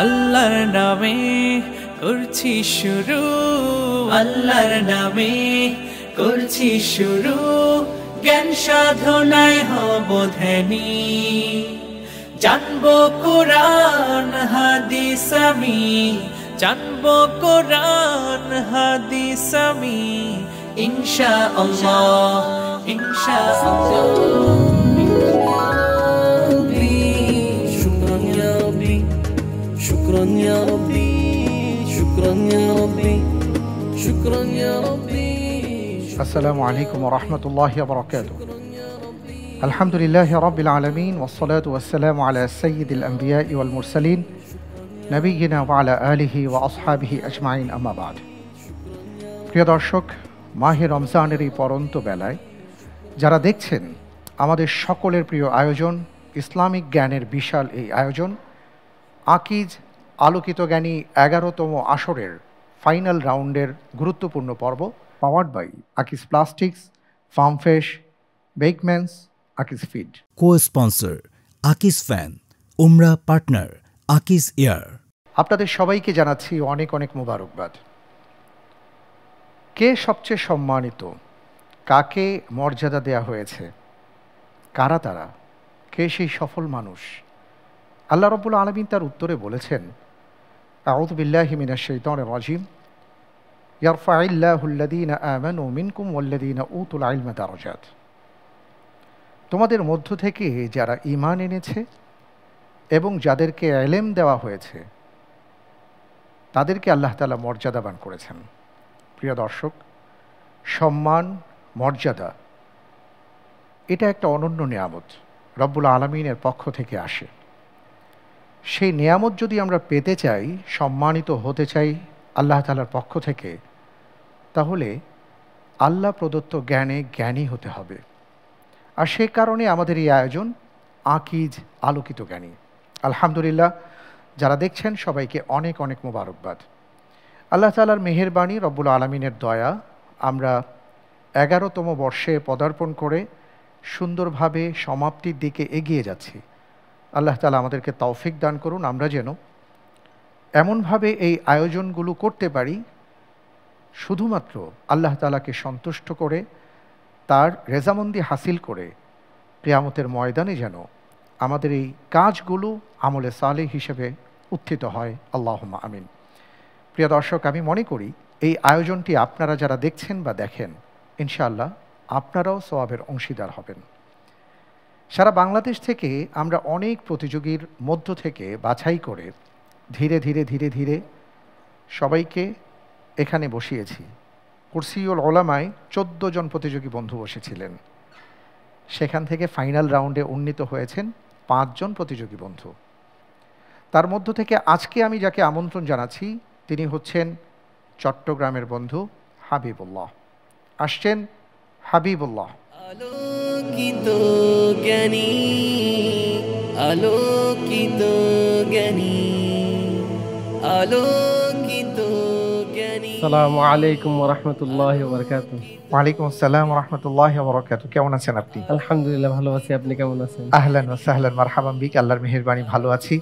আল্লাহর নামে করছি শুরু, আল্লাহর নামে করছি শুরু, জ্ঞান সাধনায় হব ধ্যানী। জানবো কোরআন হাদিস আমি, জানবো কোরআন হাদিস আমি, ইনশাআল্লাহ ইনশাআল্লাহ। شكرا يا ربي شكرا يا ربي شكرا يا ربي. السلام عليكم ورحمة الله وبركاته. الحمد لله رب العالمين والصلاة والسلام على سيد الأنبياء والمرسلين نبينا وعلى آله وأصحابه أجمعين أما بعد. প্রিয় দর্শক, মাহে রমজানের এই পরন্ত বেলায় যারা দেখছেন আমাদের সকলের প্রিয় আয়োজন ইসলামিক জ্ঞানের বিশাল এই আয়োজন আকিজ আলোকিত জ্ঞানী 11তম আসরের ফাইনাল রাউন্ডের গুরুত্বপূর্ণ পর্ব, powered by Akij plastics, Farm Fresh, Beckmans, Akij feed. Co sponsor Akij fan, উমরা পার্টনার আকিজ এয়ার। আপনাদের সবাইকে জানাচ্ছি অনেক অনেক মোবারকবাদ। কে সবচেয়ে সম্মানিত, কাকে মর্যাদা দেয়া হয়েছে, কারা তারা, কে সেই সফল মানুষ? আল্লাহ রাব্বুল আলামিন তার উত্তরে বলেছেন, আউযু বিল্লাহি মিনাশ শাইতানির রাজিম, ইয়ারফাইল্লাহুল্লাযীনা আমানু মিনকুম ওয়াল্লাযীনা উতুল ইলমা দারাজাত। তোমাদের মধ্য থেকে যারা ঈমান এনেছে এবং যাদেরকে ইলম দেওয়া হয়েছে তাদেরকে আল্লাহ তাআলা মর্যাদাবান করেছেন। প্রিয় দর্শক, সম্মান, মর্যাদা এটা একটা অনন্য নিয়ামত, রব্বুল আলামিনের পক্ষ থেকে আসে। সেই নিয়ামত যদি আমরা পেতে চাই, সম্মানিত হতে চাই আল্লাহ তাআলার পক্ষ থেকে, তাহলে আল্লাহ প্রদত্ত জ্ঞানে জ্ঞানী হতে হবে। আর সে কারণে আমাদের এই আয়োজন আকিজ আলোকিত জ্ঞানী। আলহামদুলিল্লাহ, যারা দেখছেন সবাইকে অনেক অনেক মোবারকবাদ। আল্লাহ তাআলার মেহেরবানি, রব্বুল আলামিনের দয়া, আমরা 11তম বর্ষে পদার্পণ করে সুন্দরভাবে সমাপ্তির দিকে এগিয়ে যাচ্ছি। আল্লাহ তাআলা আমাদেরকে তৌফিক দান করুন, আমরা যেন এমনভাবে এই আয়োজনগুলো করতে পারি শুধুমাত্র আল্লাহ তাআলাকে সন্তুষ্ট করে, তার রেজামন্দি হাসিল করে কিয়ামতের ময়দানে যেন আমাদের এই কাজগুলো আমলে সালেহ হিসেবে উত্থিত হয়। আল্লাহুম্মা আমিন। প্রিয় দর্শক, আমি মনে করি এই আয়োজনটি আপনারা যারা দেখছেন বা দেখেন, ইনশাআল্লাহ আপনারাও সওয়াবের অংশীদার হবেন। সারা বাংলাদেশ থেকে আমরা অনেক প্রতিযোগীর মধ্য থেকে বাছাই করে ধীরে ধীরে ধীরে ধীরে সবাইকে এখানে বসিয়েছি। কুরসিউল উলামায় 14 জন প্রতিযোগী বন্ধু বসেছিলেন, সেখান থেকে ফাইনাল রাউন্ডে উন্নীত হয়েছেন 5 জন প্রতিযোগী বন্ধু। তার মধ্য থেকে আজকে আমি যাকে আমন্ত্রণ জানাচ্ছি তিনি হচ্ছেন চট্টগ্রামের বন্ধু হাবিবুল্লাহ। আসছেন হাবিবুল্লাহ। আলোকিত জ্ঞানী, আলোকিত জ্ঞানী, আলোকিত জ্ঞানী। আসসালামু আলাইকুম ওয়া রাহমাতুল্লাহি ওয়া বারাকাতুহু। ওয়ালাইকুম আসসালাম ওয়া রাহমাতুল্লাহি ওয়া বারাকাতুহু। কেমন আছেন আপনি? আলহামদুলিল্লাহ ভালো আছি, আপনি কেমন আছেন? আহলান ওয়া সাহলান, মারহাবান বিক। আল্লাহর মেহেরবানি ভালো আছি।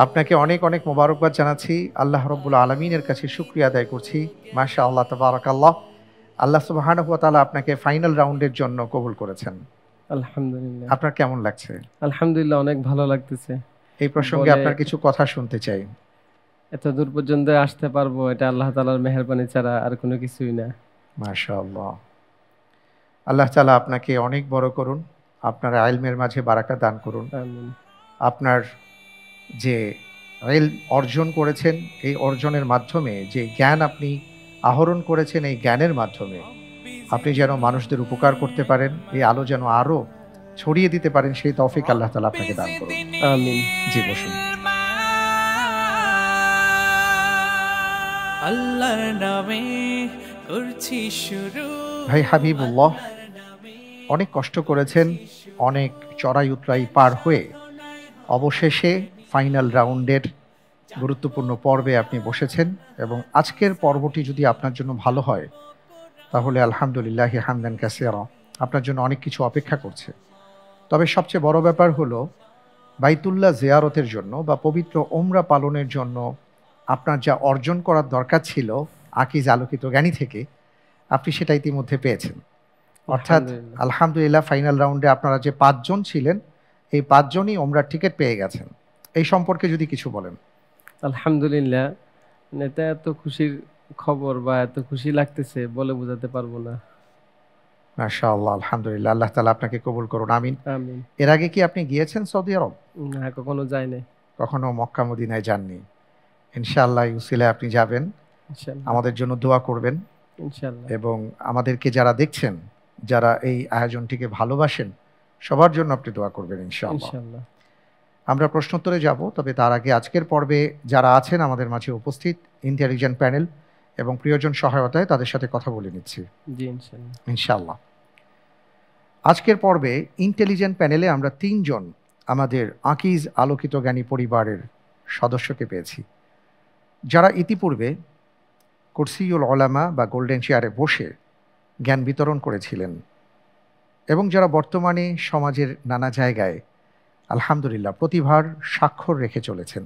আপনাকে অনেক অনেক মোবারকবাদ জানাচ্ছি। আল্লাহ রাব্বুল আলামিনের কাছে শুকরিয়া আদায় করছি। মাশাআল্লাহ, তাবারাকাল্লাহ। আল্লাহ সুবহানাহু ওয়া তাআলা আপনাকে ফাইনাল রাউন্ডের জন্য কবুল করেছেন। আলহামদুলিল্লাহ। আপনার কেমন লাগছে? আলহামদুলিল্লাহ, অনেক ভালো লাগতেছে। এই প্রসঙ্গে আপনার কিছু কথা শুনতে চাই। এত দূর পর্যন্ত আসতে পারবো এটা আল্লাহ তাআলার মেহেরবানি ছাড়া আর কোনো কিছুই না। মাশাআল্লাহ। আল্লাহ তাআলা আপনাকে অনেক বড় করুন, আপনার ইলমের মাঝে বারাকা দান করুন। আমিন। আপনার যে ইলম অর্জন করেছেন, এই অর্জনের মাধ্যমে যে জ্ঞান আপনি আহরণ করেছেন, এই জ্ঞানের মাধ্যমে আপনি যেন মানুষদের উপকার করতে পারেন, এই আলো যেন আরো ছড়িয়ে দিতে পারেন, সেই তৌফিক আল্লাহ তাআলা আপনাকে দান করুন। আমিন। জি, বসুন। আল্লাহর নামে করছি শুরু। ভাই হাবিবুল্লাহ অনেক কষ্ট করেছেন, অনেক চড়াই উতরাই পার হয়ে অবশেষে ফাইনাল রাউন্ডের গুরুত্বপূর্ণ পর্বে আপনি বসেছেন, এবং আজকের পর্বটি যদি আপনার জন্য ভালো হয় তাহলে আলহামদুলিল্লাহি হামদান কাসীরা, আপনার জন্য অনেক কিছু অপেক্ষা করছে। তবে সবচেয়ে বড় ব্যাপার হলো বাইতুল্লাহ জিয়ারতের জন্য বা পবিত্র ওমরা পালনের জন্য আপনার যা অর্জন করার দরকার ছিল আকিজ আলোকিত জ্ঞানী থেকে, আপনি সেটা ইতিমধ্যে পেয়েছেন। অর্থাৎ আলহামদুলিল্লাহ। আলহামদুলিল্লাহ ফাইনাল রাউন্ডে আপনারা যে 5 জন ছিলেন এই 5 জনই ওমরার টিকিট পেয়ে গেছেন। এই সম্পর্কে যদি কিছু বলেন। আলহামদুলিল্লাহ, মানে এটা এত খুশির খবর বা এত খুশি লাগতেছে বলে বোঝাতে পারবো না। মাশাআল্লাহ, আলহামদুলিল্লাহ, আল্লাহ তাআলা আপনাকে কবুল করুন, আমিন। আমিন। এর আগে কি আপনি গিয়েছেন সৌদি আরব? না, কখনো যাই নাই। কখনো মক্কা মদিনায় যাননি? ইনশাআল্লাহ ইউসিলে আপনি যাবেন, ইনশাআল্লাহ। আমাদের জন্য দোয়া করবেন ইনশাআল্লাহ। এবং আমাদেরকে যারা দেখছেন, যারা এই আয়োজনটিকে ভালোবাসেন, সবার জন্য আপনি দোয়া করবেন ইনশাআল্লাহ। ইনশাআল্লাহ। আমরা প্রশ্নোত্তরে যাব, তবে তার আগে আজকের পর্বে যারা আছেন আমাদের মাঝে উপস্থিত ইন্টেলিজেন্ট প্যানেল এবং প্রিয়জন সহায়তায় তাদের সাথে কথা বলে নিচ্ছি জি ইনশাআল্লাহ। ইনশাআল্লাহ। আজকের পর্বে ইন্টেলিজেন্ট প্যানেলে আমরা 3 জন আমাদের আকিজ আলোকিত জ্ঞানী পরিবারের সদস্যকে পেয়েছি, যারা ইতিপূর্বে কুরসিউল উলামা বা গোল্ডেন চেয়ারে বসে জ্ঞান বিতরণ করেছিলেন এবং যারা বর্তমানে সমাজের নানা জায়গায় আলহামদুলিল্লাহ প্রতিভার স্বাক্ষর রেখে চলেছেন।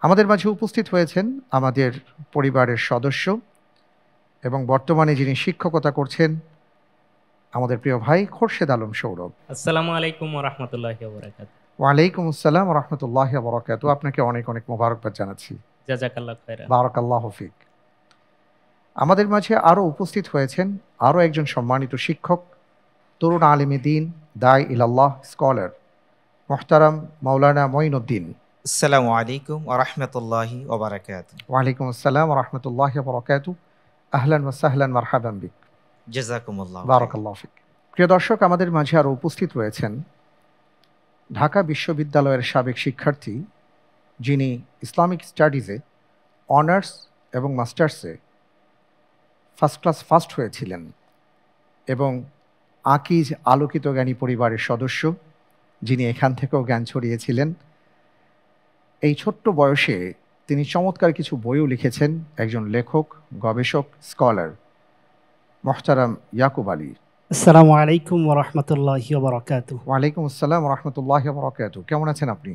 আমাদের মাঝে উপস্থিত হয়েছেন আমাদের পরিবারের সদস্য এবং বর্তমানে যিনি শিক্ষকতা করছেন আমাদের প্রিয় ভাই খোরশেদ আলম সৌরভ। আসসালামু আলাইকুম ওয়া রাহমাতুল্লাহি ওয়া বারাকাতুহু। ওয়ালাইকুম আসসালাম ওয়া রাহমাতুল্লাহি ওয়া বারাকাতুহু। আপনাকে অনেক অনেক মোবারকবাদ জানাচ্ছি। জাযাকাল্লাহু খাইরান। বারাকাল্লাহু ফিক। আমাদের মাঝে আরও উপস্থিত হয়েছেন আরও একজন সম্মানিত শিক্ষক, তরুণ আলেমে দ্বীন, দাই ইলাল্লাহ, স্কলার মুহতারাম মাওলানা মঈনুদ্দিন। আসসালামু আলাইকুম ওয়া রাহমাতুল্লাহি ওয়া বারাকাতুহু। ওয়ালাইকুম আসসালাম ওয়া রাহমাতুল্লাহি ওয়া বারাকাতুহু। আহলান ওয়া সাহলান মারহাবান বিক। জাযাকুমুল্লাহ। বারাকাল্লাহু ফিক। প্রিয় দর্শক, আমাদের মাঝে আরও উপস্থিত রয়েছেন ঢাকা বিশ্ববিদ্যালয়ের সাবেক শিক্ষার্থী, যিনি ইসলামিক স্টাডিজে অনার্স এবং মাস্টার্সে ফার্স্ট ক্লাস ফার্স্ট হয়েছিলেন এবং আকিজ আলোকিত জ্ঞানী পরিবারের সদস্য, যিনি এখান থেকেও জ্ঞান ছড়িয়েছিলেন। এই ছোট্ট বয়সে তিনি চমৎকার কিছু বইও লিখেছেন, একজন লেখক, গবেষক, স্কলার মুহতারাম ইয়াকুব আলী। আসসালামু আলাইকুম ওয়া রাহমাতুল্লাহি ওয়া বারাকাতুহু। ওয়ালাইকুম আসসালাম ওয়া রাহমাতুল্লাহি ওয়া বারাকাতুহু। কেমন আছেন আপনি?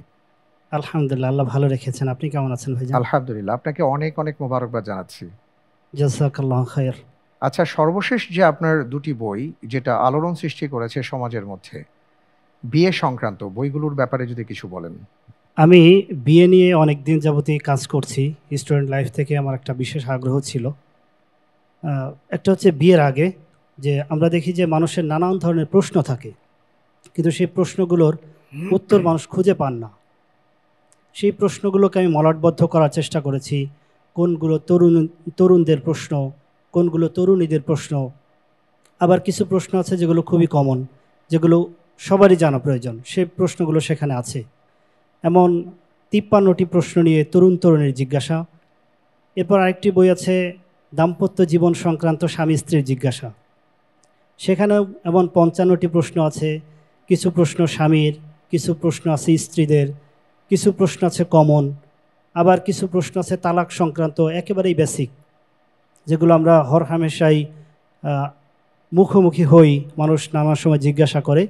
আলহামদুলিল্লাহ, আল্লাহ ভালো রেখেছেন। আপনি কেমন আছেন ভাইজান? আলহামদুলিল্লাহ, আপনাকে অনেক অনেক মোবারকবাদ জানাচ্ছি। জাযাকাল্লাহু খাইর। আচ্ছা, সর্বশেষ যে আপনার 2টি বই যেটা আলোড়ন সৃষ্টি করেছে সমাজের মধ্যে, বিয়ে সংক্রান্ত বইগুলোর ব্যাপারে যদি কিছু বলেন। আমি বিয়ে নিয়ে অনেক দিন যাবতই কাজ করছি। স্টুডেন্ট লাইফ থেকে আমার একটা বিশেষ আগ্রহ ছিল। একটা হচ্ছে বিয়ের আগে যে আমরা দেখি যে মানুষের নানান ধরনের প্রশ্ন থাকে, কিন্তু সেই প্রশ্নগুলোর উত্তর মানুষ খুঁজে পান না। সেই প্রশ্নগুলোকে আমি মলাটবদ্ধ করার চেষ্টা করেছি। কোনগুলো তরুণদের প্রশ্ন, কোনগুলো তরুণীদের প্রশ্ন, আবার কিছু প্রশ্ন আছে যেগুলো খুবই কমন, যেগুলো সবারই জানা প্রয়োজন, সেই প্রশ্নগুলো সেখানে আছে। এমন 53টি প্রশ্ন নিয়ে তরুণ তরুণীর জিজ্ঞাসা। এরপর আরেকটি বই আছে দাম্পত্য জীবন সংক্রান্ত স্বামী স্ত্রীর জিজ্ঞাসা। সেখানেও এমন 55টি প্রশ্ন আছে। কিছু প্রশ্ন স্বামীর, কিছু প্রশ্ন আছে স্ত্রীদের, কিছু প্রশ্ন আছে কমন, আবার কিছু প্রশ্ন আছে তালাক সংক্রান্ত, একেবারেই বেসিক, যেগুলো আমরা হরহামেশাই মুখোমুখি হই, মানুষ নানা সময় জিজ্ঞাসা করে।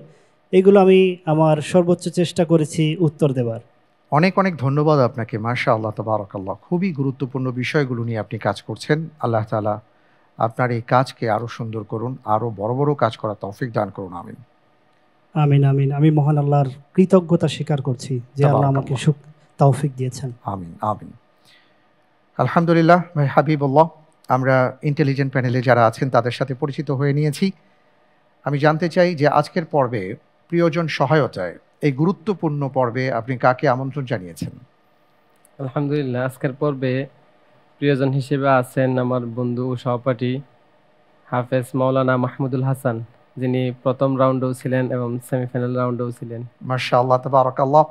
এগুলো আমি আমার সর্বোচ্চ চেষ্টা করেছি উত্তর দেবার। অনেক অনেক ধন্যবাদ আপনাকে। মাশাআল্লাহ, তাবারাকাল্লাহ। খুবই গুরুত্বপূর্ণ বিষয়গুলো নিয়ে আপনি কাজ করছেন। আল্লাহ তাআলা আপনার এই কাজকে আরও সুন্দর করুন, আরও বড় বড় কাজ করার তৌফিক দান করুন। আমিন আমিন আমিন। আমি মহান আল্লাহর কৃতজ্ঞতা স্বীকার করছি যে আল্লাহ আমাকে তৌফিক দিয়েছেন। আমিন আমিন। আলহামদুলিল্লাহ। ভাই হাবিবুল্লাহ, আমরা ইন্টেলিজেন্ট প্যানেলে যারা আছেন তাদের সাথে পরিচিত হয়ে নিয়েছি। আমি জানতে চাই যে আজকের পর্বে প্রিয়জন সহায়তায় এই গুরুত্বপূর্ণ পর্বে আপনি কাকে আমন্ত্রণ জানিয়েছেন? আলহামদুলিল্লাহ, আজকের পর্বে প্রিয়জন হিসেবে আছেন আমার বন্ধু ও সহপাঠী হাফেজ মাওলানা মাহমুদুল হাসান, যিনি প্রথম রাউন্ডেও ছিলেন এবং সেমিফাইনাল রাউন্ডেও ছিলেন। মাশাআল্লাহ, তাবারাকাল্লাহ।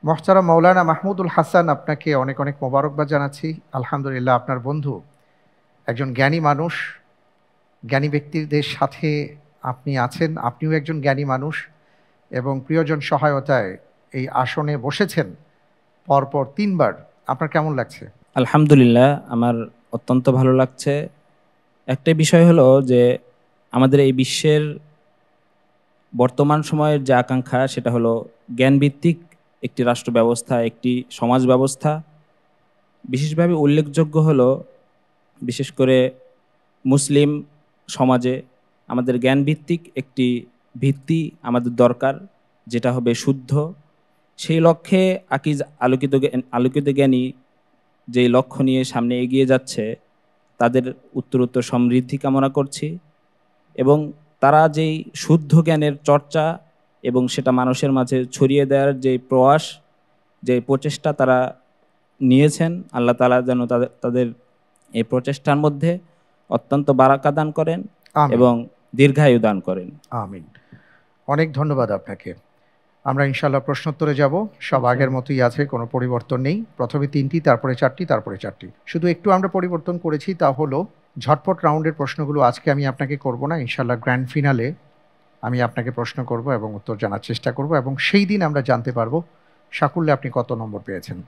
মুহতারাম মাওলানা মাহমুদুল হাসান, আপনাকে অনেক অনেক মোবারকবাদ জানাচ্ছি। আলহামদুলিল্লাহ, আপনার বন্ধু একজন জ্ঞানী মানুষ, জ্ঞানী ব্যক্তিদের সাথে আপনি আছেন, আপনিও একজন জ্ঞানী মানুষ এবং প্রিয়জন সহায়তায় এই আসনে বসেছেন পরপর 3বার। আপনার কেমন লাগছে? আলহামদুলিল্লাহ, আমার অত্যন্ত ভালো লাগছে। একটা বিষয় হলো যে আমাদের এই বিশ্বের বর্তমান সময়ের যে আকাঙ্ক্ষা, সেটা হলো জ্ঞানভিত্তিক একটি রাষ্ট্র ব্যবস্থা, একটি সমাজ ব্যবস্থা। বিশেষভাবে উল্লেখযোগ্য হলো বিশেষ করে মুসলিম সমাজে আমাদের জ্ঞানভিত্তিক একটি ভিত্তি আমাদের দরকার, যেটা হবে শুদ্ধ। সেই লক্ষ্যে আকিজ আলোকিত জ্ঞানী যেই লক্ষ্য নিয়ে সামনে এগিয়ে যাচ্ছে, তাদের উত্তরোত্তর সমৃদ্ধি কামনা করছি। এবং তারা যেই শুদ্ধ জ্ঞানের চর্চা এবং সেটা মানুষের মাঝে ছড়িয়ে দেওয়ার যে প্রয়াস, যে প্রচেষ্টা তারা নিয়েছেন, আল্লাহ তাআলা যেন তাদের এই প্রচেষ্টার মধ্যে অত্যন্ত বারাকা দান করেন এবং দীর্ঘায়ু দান করেন। আমিন। অনেক ধন্যবাদ আপনাকে। আমরা ইনশাআল্লাহ প্রশ্নোত্তরে যাব। সব আগের মতোই আছে, কোনো পরিবর্তন নেই। প্রথমে 3টি, তারপরে 4টি, তারপরে 4টি। শুধু একটু আমরা পরিবর্তন করেছি, তা হলো ঝটপট রাউন্ডের প্রশ্নগুলো আজকে আমি আপনাকে করব না। ইনশাআল্লাহ গ্র্যান্ড ফিনালে আমি আপনাকে প্রশ্ন করব এবং উত্তর জানার চেষ্টা করব, এবং সেই দিন আমরা জানতে পারবো সাকুল্যে আপনি কত নম্বর পেয়েছেন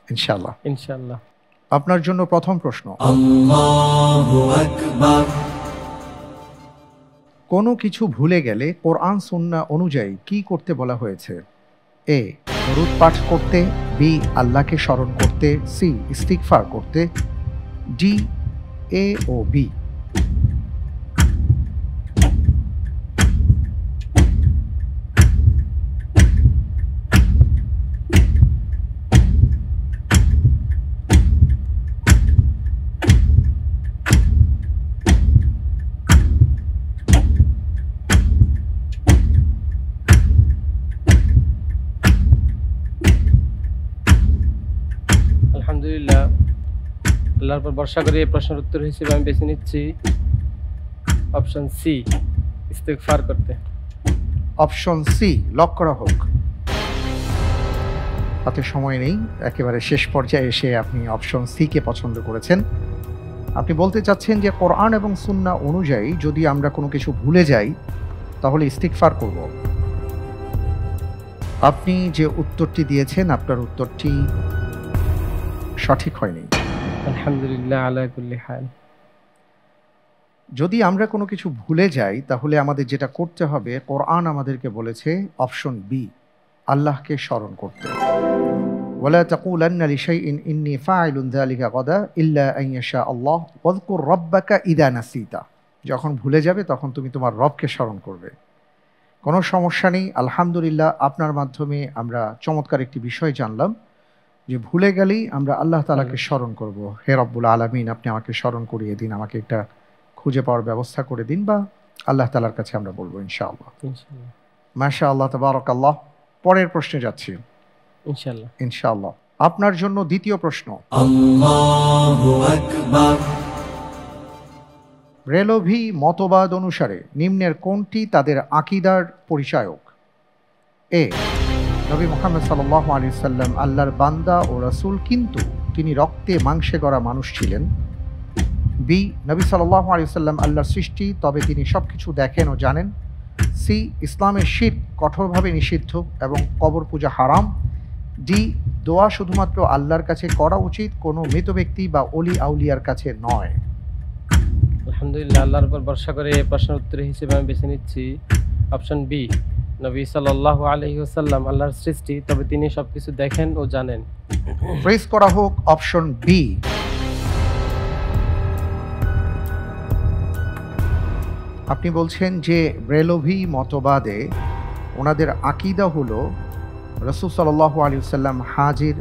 ইনশাআল্লাহ। ইনশাআল্লাহ। আপনার জন্য প্রথম প্রশ্ন, আল্লাহু আকবার। কোনো কিছু ভুলে গেলে কোরআন সুন্নাহ অনুযায়ী কি করতে বলা হয়েছে? এ, দরুদ পাঠ করতে, বি, আল্লাহকে স্মরণ করতে, সি, ইস্তিগফার করতে, ডি, এ ও বি। আলহামদুলিল্লাহ, আল্লাহর উপর ভরসা করে এই প্রশ্নের উত্তর হিসেবে আমি বেছে নিচ্ছি অপশন সি, ইস্তিগফার করতে। অপশন সি লক করা হোক। হাতে সময় নেই, একেবারে শেষ পর্যায়ে এসে আপনি অপশন সি কে পছন্দ করেছেন। আপনি বলতে চাচ্ছেন যে কোরআন এবং সুন্নাহ অনুযায়ী যদি আমরা কোনো কিছু ভুলে যাই তাহলে ইস্তিগফার করব। আপনি যে উত্তরটি দিয়েছেন, আপনার উত্তরটি সঠিক হয়নি। আলহামদুলিল্লাহ আলা কুল্লি হাল। যদি আমরা কোনো কিছু ভুলে যাই তাহলে আমাদের যেটা করতে হবে, কোরআন আমাদেরকে বলেছে অপশন বি, আল্লাহকে স্মরণ করতে। ওয়ালা তাকুলান্না লিশাইইন ইন্নী ফাইলুন যালিকা গাদা ইল্লা আন ইয়াশা আল্লাহ ওয়াযকুর রাব্বাকা ইযা নাসিতা। যখন ভুলে যাবে তখন তুমি তোমার রবকে স্মরণ করবে। কোনো সমস্যা নেই। আলহামদুলিল্লাহ, আপনার মাধ্যমে আমরা চমৎকার একটি বিষয় জানলাম যে ভুলে গেলেই আমরা আল্লাহ তাআলাকে স্মরণ করব। হে রব্বুল আলামিন, আপনি আমাকে স্মরণ করিয়ে দিন, আমাকে একটা খুঁজে পাওয়ার ব্যবস্থা করে দিন, বা আল্লাহ তাআলার কাছে আমরা বলবো ইনশাআল্লাহ। মাশাআল্লাহ, তাবারাকাল্লাহ। পরের প্রশ্নে যাচ্ছি ইনশাআল্লাহ। ইনশাআল্লাহ। আপনার জন্য দ্বিতীয় প্রশ্ন, আল্লাহু আকবার। ব্রেলভি মতবাদ অনুসারে নিম্নের কোনটি তাদের আকীদার পরিচায়ক? এ, নবী মুহাম্মদ সাল্লাল্লাহু আলাইহি ওয়াসাল্লাম আল্লাহর বান্দা ও রাসূল, কিন্তু তিনি রক্তে মাংসে গড়া মানুষ ছিলেন। বি, নবী সাল্লাল্লাহু আলাইহি ওয়াসাল্লাম আল্লাহর সৃষ্টি, তবে তিনি সবকিছু দেখেন ও জানেন। সি, ইসলামের শিরক কঠোরভাবে নিষিদ্ধ এবং কবর পূজা হারাম। ডি, দোয়া শুধুমাত্র আল্লাহর কাছে করা উচিত, কোনো মৃত ব্যক্তি বা অলি আউলিয়ার কাছে নয়। আলহামদুলিল্লাহ, আল্লাহর উপর ভরসা করে এই প্রশ্নের উত্তর হিসেবে আমি বেছে নিচ্ছি অপশন বি, নবী সাল্লাল্লাহু আলাইহি ওয়াসাল্লাম আল্লাহর সৃষ্টি, তবে তিনি সবকিছু দেখেন ও জানেন। প্রেস করা হোক অপশন বি। আপনি বলছেন যে ব্রেলভি মতবাদে ওনাদের আকীদা হলো রাসূল সাল্লাল্লাহু আলাইহি ওয়াসাল্লাম হাজির,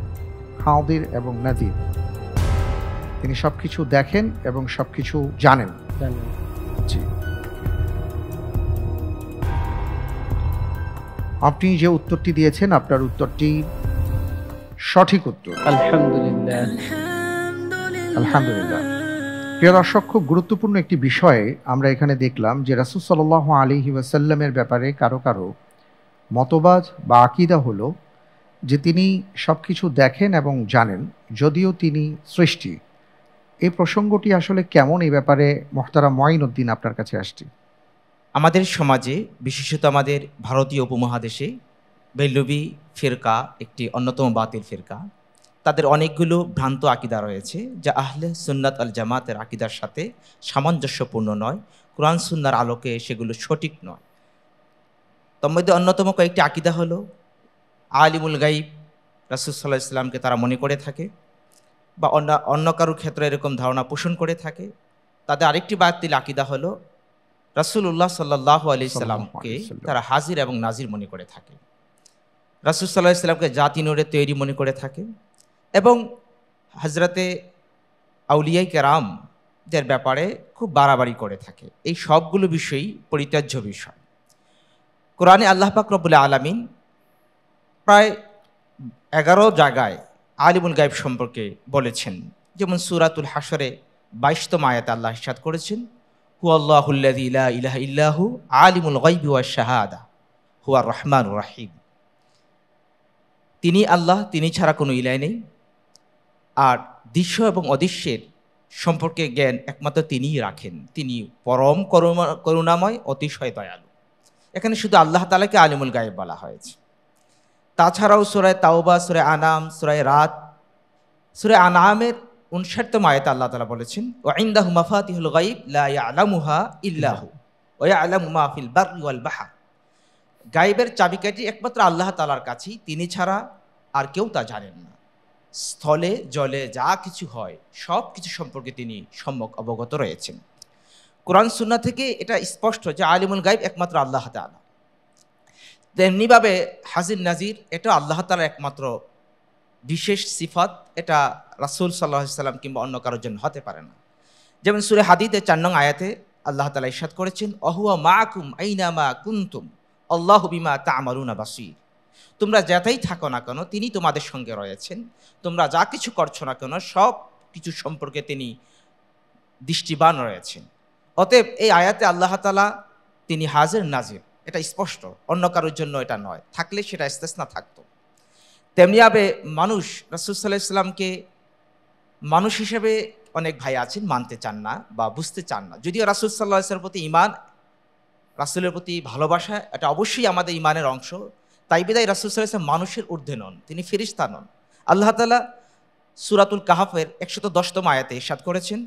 হাদির এবং নাযির। তিনি সবকিছু দেখেন এবং সবকিছু জানেন। জি, আপনি যে উত্তরটি দিয়েছেন আপনার উত্তরটি সঠিক উত্তর। আলহামদুলিল্লাহ। আলহামদুলিল্লাহ। প্রিয় দর্শক, খুব গুরুত্বপূর্ণ একটি বিষয়ে আমরা এখানে দেখলাম যে রাসূল সাল্লাল্লাহু আলাইহি ওয়াসাল্লামের ব্যাপারে কারো কারো মতবাদ বা আকীদা হলো যে তিনি সবকিছু দেখেন এবং জানেন, যদিও তিনি সৃষ্টি। এই প্রসঙ্গটি আসলে কেমন, এই ব্যাপারে মুহতারাম মুঈনুদ্দিন আপনার কাছে আসছি। আমাদের সমাজে, বিশেষত আমাদের ভারতীয় উপমহাদেশে বেলবি ফিরকা একটি অন্যতম বাতিল ফিরকা। তাদের অনেকগুলো ভ্রান্ত আকীদা রয়েছে যা আহলে সুন্নাত আল জামাতের আকীদার সাথে সামঞ্জস্যপূর্ণ নয়, কোরআন সুন্নাহর আলোকে সেগুলো সঠিক নয়। তার মধ্যে অন্যতম কয়েকটি আকীদা হলো আলিমুল গাইব রাসূল সাল্লাল্লাহু আলাইহি ওয়াসাল্লামকে তারা মনে করে থাকে, বা অন্য কারোর ক্ষেত্রে এরকম ধারণা পোষণ করে থাকে। তাদের আরেকটি বাতিল আকীদা হলো রাসূলুল্লাহ সাল্লাল্লাহু আলাইহি সাল্লামকে তারা হাজির এবং নাজির মনে করে থাকে, রাসূল সাল্লাল্লাহু আলাইহি সাল্লামকে জাতি নূরে তৈরি মনে করে থাকে, এবং হযরতে আউলিয়ায়ে কেরামদের ব্যাপারে খুব বাড়াবাড়ি করে থাকে। এই সবগুলো বিষয়ই পরিত্যাজ্য বিষয়। কোরআনে আল্লাহ পাক রব্বুল আলামিন প্রায় 11 জায়গায় আলিমুল গায়ব সম্পর্কে বলেছেন। যেমন সূরাতুল হাশরে 22তম আয়াতে আল্লাহ ইরশাদ করেছেন, হুয়াল্লাহুল্লাযী লা ইলাহা ইল্লাহু আলিমুল গায়বি ওয়াশ শাহাদা হুয়ার রহমানুর রহিম। তিনি আল্লাহ, তিনি ছাড়া কোনো ইলাহ নেই, আর দৃশ্য এবং অদৃশ্যের সম্পর্কে জ্ঞান একমাত্র তিনিই রাখেন। তিনি পরম করুণাময়, অতিশয় দয়ালু। এখানে শুধু আল্লাহ তাআলাকে আলিমুল গায়ব বলা হয়েছে। তাছাড়াও সূরা তাওবা, সূরা আনাম, সূরা রাত, সূরা আনামের 59তম আয়াতে আল্লাহ তাআলা বলেছেন, ওয়া ইনদাহু মাফাতিহুল গায়ব লা ইয়ালামুহা ইল্লাহু ওয়া ইয়ালামু মা ফিল বাররি ওয়াল বাহর। গায়বের চাবিকাঠি একমাত্র আল্লাহ তাআলার কাছেই, তিনি ছাড়া আর কেউ তা জানেন না। স্থলে জলে যা কিছু হয় সব কিছু সম্পর্কে তিনি সম্যক অবগত রয়েছেন। কোরআন সুন্নাহ থেকে এটা স্পষ্ট যে আলিমুল গায়ব একমাত্র আল্লাহ তাআলা। তেমনিভাবে হাজির নাজির এটা আল্লাহ তাআলার একমাত্র বিশেষ সিফাত, এটা রাসূল সাল্লাল্লাহু আলাইহি ওয়াসাল্লাম কিংবা অন্য কারোর জন্য হতে পারে না। যেমন সূরা হাদীদে 4 নং আয়াতে আল্লাহ তাআলা ইরশাদ করেছেন, ওয়াহুয়া মাআকুম আইনামা কুনতুম আল্লাহু বিমা তা'মালুনা বাসীর। তোমরা যেথায় থাকো না কেন তিনি তোমাদের সঙ্গে রয়েছেন, তোমরা যা কিছু করছো না কেন সব কিছু সম্পর্কে তিনি দৃষ্টিবান রয়েছেন। অতএব এই আয়াতে আল্লাহ তাআলা তিনি হাজির নাজির, এটা স্পষ্ট, অন্য কারোর জন্য এটা নয়। থাকলে সেটা ইস্তেসনা থাকতো। তেমনিভাবে মানুষ রাসূল সাল্লাল্লাহু আলাইহি ওয়াসাল্লামকে মানুষ হিসেবে অনেক ভাই আছেন মানতে চান না বা বুঝতে চান না। যদিও রাসূল সাল্লাল্লাহু আলাইহি ওয়াসাল্লামের প্রতি ঈমান, রাসূলের প্রতি ভালোবাসা, এটা অবশ্যই আমাদের ঈমানের অংশ। তাই বিদায় রাসূল সাল্লাল্লাহু আলাইহি ওয়াসাল্লাম মানুষের ঊর্ধ্বে নন, তিনি ফেরেশতা নন। আল্লাহ তাআলা সূরাতুল কাহফের 110তম আয়াতে ইরশাদ করেছেন,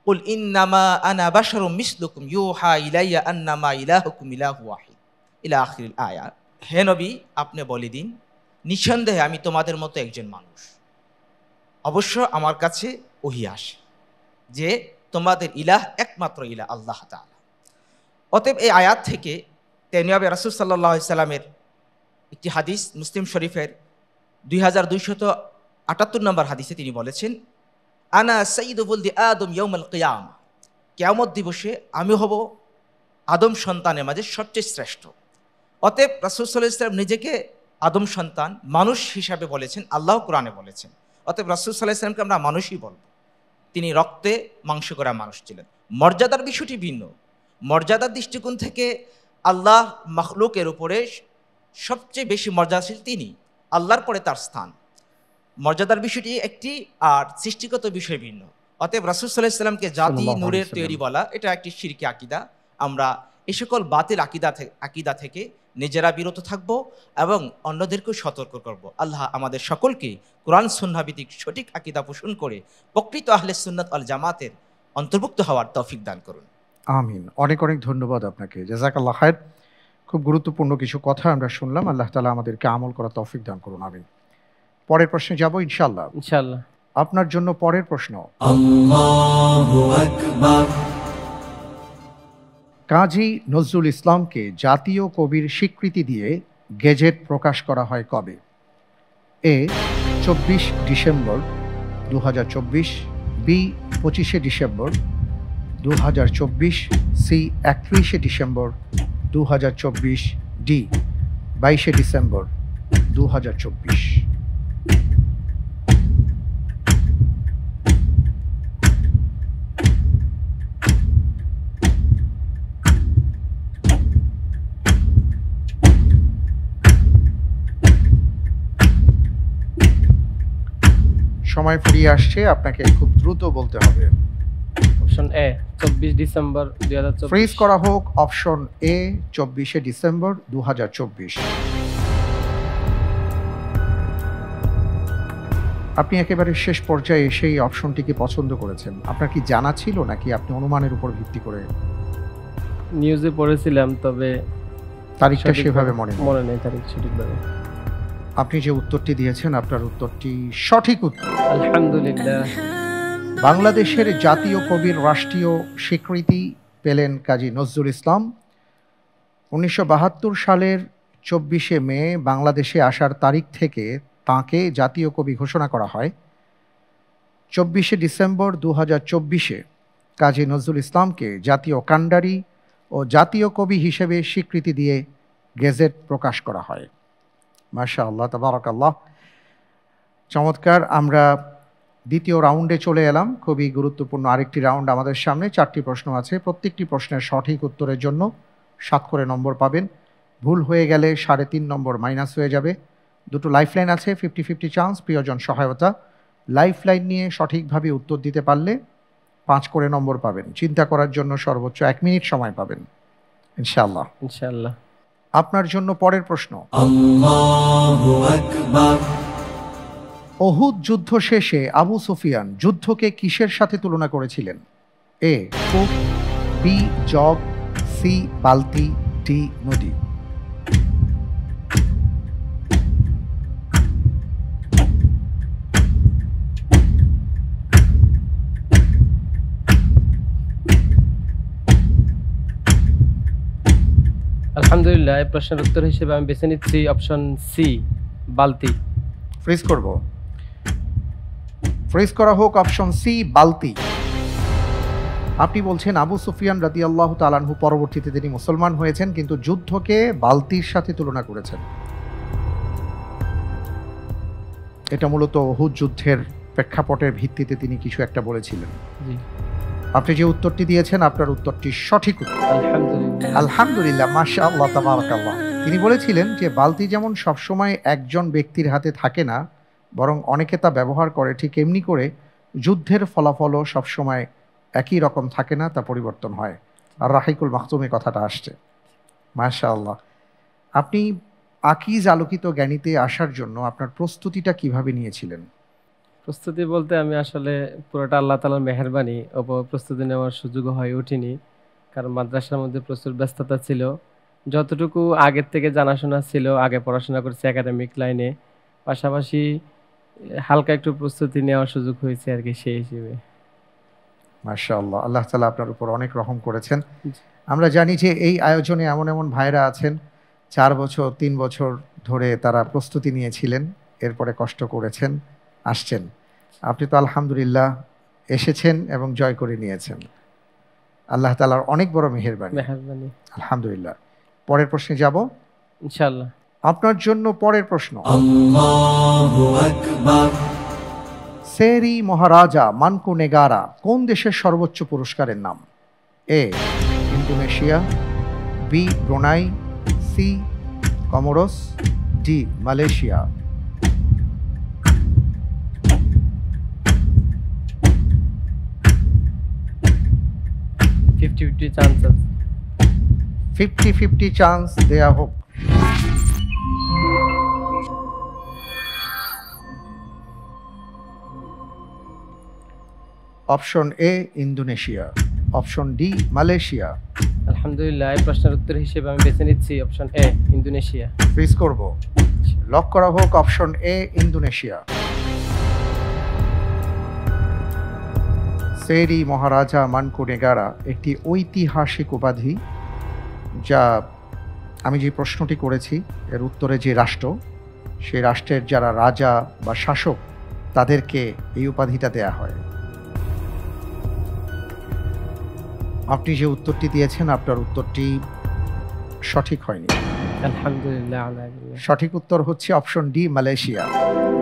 কুল ইন্নামা আনা বাশারুম মিসলুকুম ইউহা ইলাইয়া আন্নামা ইলাহুকুম ইলাহু ওয়াহিদ ইলা আখিরিল আয়াত। হে নবী, আপনি বলে দিন, নিঃসন্দেহে আমি তোমাদের মতো একজন মানুষ, অবশ্য আমার কাছে ওহী আসে যে তোমাদের ইলাহ একমাত্র ইলাহ আল্লাহ তাআলা। অতএব এই আয়াত থেকে তেমনিভাবে রাসূল সাল্লাল্লাহু আলাইহি ওয়াসাল্লামের একটি হাদিস মুসলিম শরীফের 2278 নম্বর হাদিসে তিনি বলেছেন, আনা সাইয়্যিদু ওয়ালদি আদম ইয়াউমাল কিয়ামা। কিয়ামত দিবসে আমি হব আদম সন্তানের মাঝে সবচেয়ে শ্রেষ্ঠ। অতএব রাসূল সাল্লাল্লাহু আলাইহি ওয়াসাল্লাম নিজেকে আদম সন্তান, মানুষ হিসাবে বলেছেন, আল্লাহ কোরআনে বলেছেন। অতএব রাসূল সাল্লাল্লাহু আলাইহি ওয়াসাল্লামকে আমরা মানুষই বলব। তিনি রক্তে মাংস করা মানুষ ছিলেন। মর্যাদার বিষয়টি ভিন্ন। মর্যাদার দৃষ্টিকোণ থেকে আল্লাহ মাখলুকের উপরে সবচেয়ে বেশি মর্যাদাশীল তিনি, আল্লাহর পরে তার স্থান। মর্যাদার বিষয়টি একটি, আর সৃষ্টিগত বিষয় ভিন্ন। অতএব রাসূল সাল্লাল্লাহু আলাইহি ওয়াসাল্লামকে জাতি নূরের তৈরি বলা, এটা একটি শিরকি আকীদা। আমরা এই সকল বাতিল আকীদা থেকে নিজেরা বিরত থাকব এবং অন্যদেরকেও সতর্ক করব। আল্লাহ আমাদের সকলকে কোরআন সুন্নাহ ভিত্তিক সঠিক আকীদা পোষণ করে প্রকৃত আহলে সুন্নাত ওয়াল জামাতের অন্তর্ভুক্ত হওয়ার তৌফিক দান করুন। আমিন। অনেক অনেক ধন্যবাদ আপনাকে, জাযাকাল্লাহ খায়ের। খুব গুরুত্বপূর্ণ কিছু কথা আমরা শুনলাম। আল্লাহ তাআলা আমাদেরকে আমল করার তৌফিক দান করুন। আমিন। পরের প্রশ্নে যাব ইনশাআল্লাহ। ইনশাআল্লাহ। আপনার জন্য পরের প্রশ্ন, আল্লাহু আকবার। কাজী নজরুল ইসলামকে জাতীয় কবির স্বীকৃতি দিয়ে গেজেট প্রকাশ করা হয় কবে? A 24 December 2024, B 25 December 2024, C 31 December 2024, D 22 December 2024। সময় ফুরিয়ে আসছে, আপনাকে খুব দ্রুত বলতে হবে। Option A 24 December 2024। ফ্রিজ করা হোক অপশন এ 24 ডিসেম্বর 2024। আপনি একেবারে শেষ পর্যায়ে সেই অপশনটিকে পছন্দ করেছেন। আপনার কি জানা ছিল নাকি আপনি অনুমানের উপর ভিত্তি করে? নিউজে পড়েছিলাম, তবে তারিখটা সেভাবে মনে নেই তারিখ সঠিকভাবে। আপনি যে উত্তরটি দিয়েছেন আপনার উত্তরটি সঠিক উত্তর। আলহামদুলিল্লাহ। বাংলাদেশের জাতীয় কবির রাষ্ট্রীয় স্বীকৃতি পেলেন কাজী নজরুল ইসলাম। 1972 সালের 24শে মে বাংলাদেশে আসার তারিখ থেকে তাঁকে জাতীয় কবি ঘোষণা করা হয়। 24শে ডিসেম্বর 2024-এ কাজী নজরুল ইসলামকে জাতীয় কান্ডারি ও জাতীয় কবি হিসেবে স্বীকৃতি দিয়ে গেজেট প্রকাশ করা হয়। মাশাআল্লাহ, তাবারাকাল্লাহ, চমৎকার। আমরা দ্বিতীয় রাউন্ডে চলে এলাম। খুবই গুরুত্বপূর্ণ আরেকটি রাউন্ড আমাদের সামনে। 4টি প্রশ্ন আছে, প্রত্যেকটি প্রশ্নের সঠিক উত্তরের জন্য 7 করে নম্বর পাবেন। ভুল হয়ে গেলে 3.5 নম্বর মাইনাস হয়ে যাবে। দুটো লাইফলাইন আছে, 50-50 চান্স, প্রিয়জন সহায়তা। লাইফলাইন নিয়ে সঠিকভাবে উত্তর দিতে পারলে 5 করে নম্বর পাবেন। চিন্তা করার জন্য সর্বোচ্চ 1 মিনিট সময় পাবেন ইনশাআল্লাহ। ইনশাআল্লাহ। আপনার জন্য পরের প্রশ্ন। আল্লাহু আকবার। উহুদ যুদ্ধ শেষে আবু সুফিয়ান যুদ্ধকে কিসের সাথে তুলনা করেছিলেন? এ কূপ, বি জগ, সি বালতি, ডি নদী। আলহামদুলিল্লাহ, এই প্রশ্নের উত্তর হিসেবে আমি বেছে নিচ্ছি অপশন সি, বালতি। ফ্রিজ করব। ফ্রিজ করা হোক অপশন সি, বালতি। আপনি বলছেন আবু সুফিয়ান রাদিয়াল্লাহু তাআলা আনহু পরবর্তীতে তিনি মুসলমান হয়েছেন, কিন্তু যুদ্ধকে বালতির সাথে তুলনা করেছেন। এটা মূলত উহুদ যুদ্ধের প্রেক্ষাপটের ভিত্তিতে তিনি কিছু একটা বলেছিলেন। জি। আপনি যে উত্তরটি দিয়েছেন আপনার উত্তরটি সঠিক উত্তর। আলহামদুলিল্লাহ। আলহামদুলিল্লাহ, মাশাআল্লাহ, তাবারাকাল্লাহ। তিনি বলেছিলেন যে বালতি যেমন সবসময় একজন ব্যক্তির হাতে থাকে না, বরং অনেকে তা ব্যবহার করে, ঠিক এমনি করে যুদ্ধের ফলাফলও সবসময় একই রকম থাকে না, তা পরিবর্তন হয়। আর রাহিকুল মাখতুমে কথাটা আসছে। মাশাআল্লাহ। আপনি আকিজ আলোকিত জ্ঞানীতে আসার জন্য আপনার প্রস্তুতিটা কিভাবে নিয়েছিলেন? প্রস্তুতি বলতে আমি আসলে পুরোটা আল্লাহ তাআলার মেহেরবানি, প্রস্তুতি নেওয়ার সুযোগ হয়ে ওঠেনি, কারণ মাদ্রাসার মধ্যে প্রচুর ব্যস্ততা ছিল। যতটুকু আগের থেকে জানাশোনা ছিল, আগে পড়াশোনা করেছি একাডেমিক লাইনে, পাশাপাশি হালকা একটু প্রস্তুতি নেওয়ার সুযোগ হয়েছে আর কি, সেই হিসেবে। মাশাআল্লাহ, আল্লাহ তাআলা আপনার উপর অনেক রহম করেছেন। আমরা জানি যে এই আয়োজনে এমন এমন ভাইরা আছেন 4 বছর 3 বছর ধরে তারা প্রস্তুতি নিয়েছিলেন, এরপরে কষ্ট করেছেন, আসছেন। আপনি তো আলহামদুলিল্লাহ এসেছেন এবং জয় করে নিয়েছেন। আল্লাহ তাআলার অনেক বড় মেহেরবানি। আলহামদুলিল্লাহ। পরের প্রশ্নে যাব ইনশাআল্লাহ। আপনার জন্য পরের প্রশ্ন। আল্লাহু আকবার। সেরি মহারাজা মানকু নেগারা কোন দেশের সর্বোচ্চ পুরস্কারের নাম? A Indonesia, B Brunei, C Comoros, D Malaysia. Fifty chance আছে। 50-50 চান্স দেয়া হোক। Option A Indonesia, option D Malaysia. আলহামদুলিল্লাহ, এই প্রশ্নের উত্তর হিসেবে আমি বেছে নিচ্ছি অপশন এ, ইন্দোনেশিয়া। ফ্রিজ করব। লক করা হোক অপশন এ, ইন্দোনেশিয়া। সেরি মহারাজা মানকু নেগারা একটি ঐতিহাসিক উপাধি, যা আমি যে প্রশ্নটি করেছি এর উত্তরে যে রাষ্ট্র, সেই রাষ্ট্রের যারা রাজা বা শাসক তাদেরকে এই উপাধিটা দেয়া হয়। আপনি যে উত্তরটি দিয়েছেন আপনার উত্তরটি সঠিক হয়নি। আলহামদুলিল্লাহ। সঠিক উত্তর হচ্ছে অপশন ডি, মালয়েশিয়া।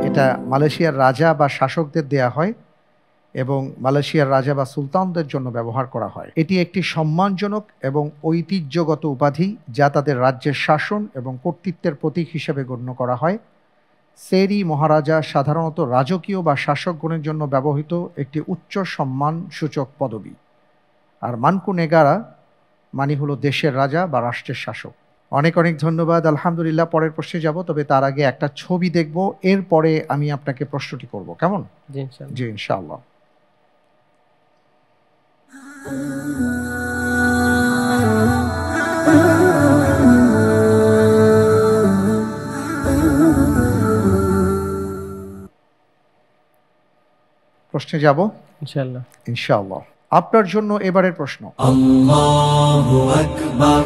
এটা মালয়েশিয়ার রাজা বা শাসকদের দেয়া হয় এবং মালয়েশিয়ার রাজা বা সুলতানদের জন্য ব্যবহার করা হয়। এটি একটি সম্মানজনক এবং ঐতিহ্যগত উপাধি যা তাদের রাজ্যের শাসন এবং কর্তৃত্বের প্রতীক হিসেবে গণ্য করা হয়। সেরি মহারাজা সাধারণত রাজকীয় বা শাসকগণের জন্য ব্যবহৃত একটি উচ্চ সম্মান সূচক পদবি। আর মানকু নেগারা মানে হলো দেশের রাজা বা রাষ্ট্রের শাসক। অনেক অনেক ধন্যবাদ। আলহামদুলিল্লাহ। পরের প্রশ্নে যাব, তবে তার আগে একটা ছবি দেখব, এরপরে আমি আপনাকে প্রশ্নটি করব, কেমন? জি ইনশাআল্লাহ। প্রশ্নে যাব ইনশাআল্লাহ। ইনশাআল্লাহ। আপনার জন্য এবারের প্রশ্ন। আল্লাহু আকবার।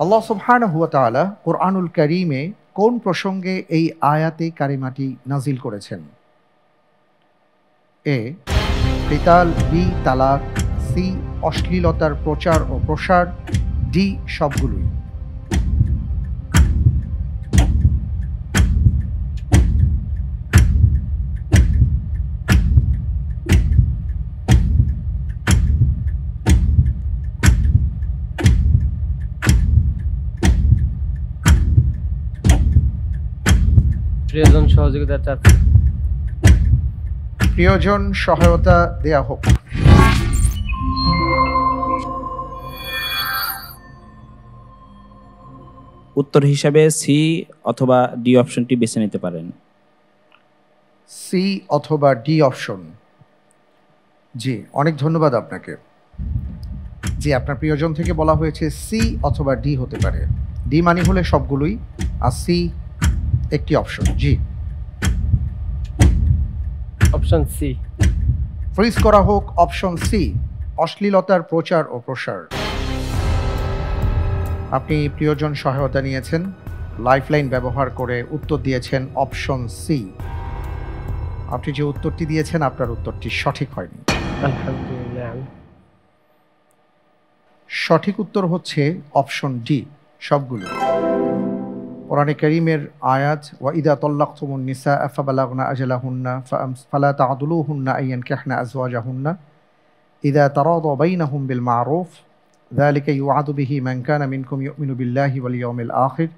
আল্লাহ সুবহানাহু ওয়া তাআলা কুরআনুল কারীমে কোন প্রসঙ্গে এই আয়াতে কারিমাটি নাজিল করেছেন? এ কিতাল, বি তালাক, সি অশ্লীলতার প্রচার ও প্রসার, ডি সবগুলোই। প্রিয়জন সহযোগিতা চাচ্ছি। প্রিয়জন সহায়তা দেয়া হোক। উত্তর হিসাবে সি অথবা ডি অপশনটি বেছে নিতে পারেন। সি অথবা ডি অপশন। জি, অনেক ধন্যবাদ আপনাকে। জি, আপনার প্রিয়জন থেকে বলা হয়েছে সি অথবা ডি হতে পারে। ডি মানে হলে সবগুলোই, আর সি একটি অপশন। জি, অপশন সি। ফ্রিজ করা হোক অপশন সি, অশ্লীলতার প্রচার ও প্রসার। আপনি প্রিয়জন সহায়তা নিয়েছেন, লাইফলাইন ব্যবহার করে উত্তর দিয়েছেন অপশন সি। আপনি যে উত্তরটি দিয়েছেন আপনার উত্তরটি সঠিক হয়নি। আলহামদুলিল্লাহ। সঠিক উত্তর হচ্ছে অপশন ডি, সবগুলো। কোরআনে কারীমের আয়াত, ওয়া ইদা তাল্লাকতুমুন নিসা ফাবালাগনা আজালাহুন্না ফালা তা'দুলুহুন্না আইয়ানকিহনা আজওয়াজাহুন্না ইদা তারাদা বাইনাহুম বিল মা'রুফ যালিকা ইউআদু বিহি মান কানা মিনকুম ইউমিনু বিল্লাহি ওয়াল ইয়াউমিল আখির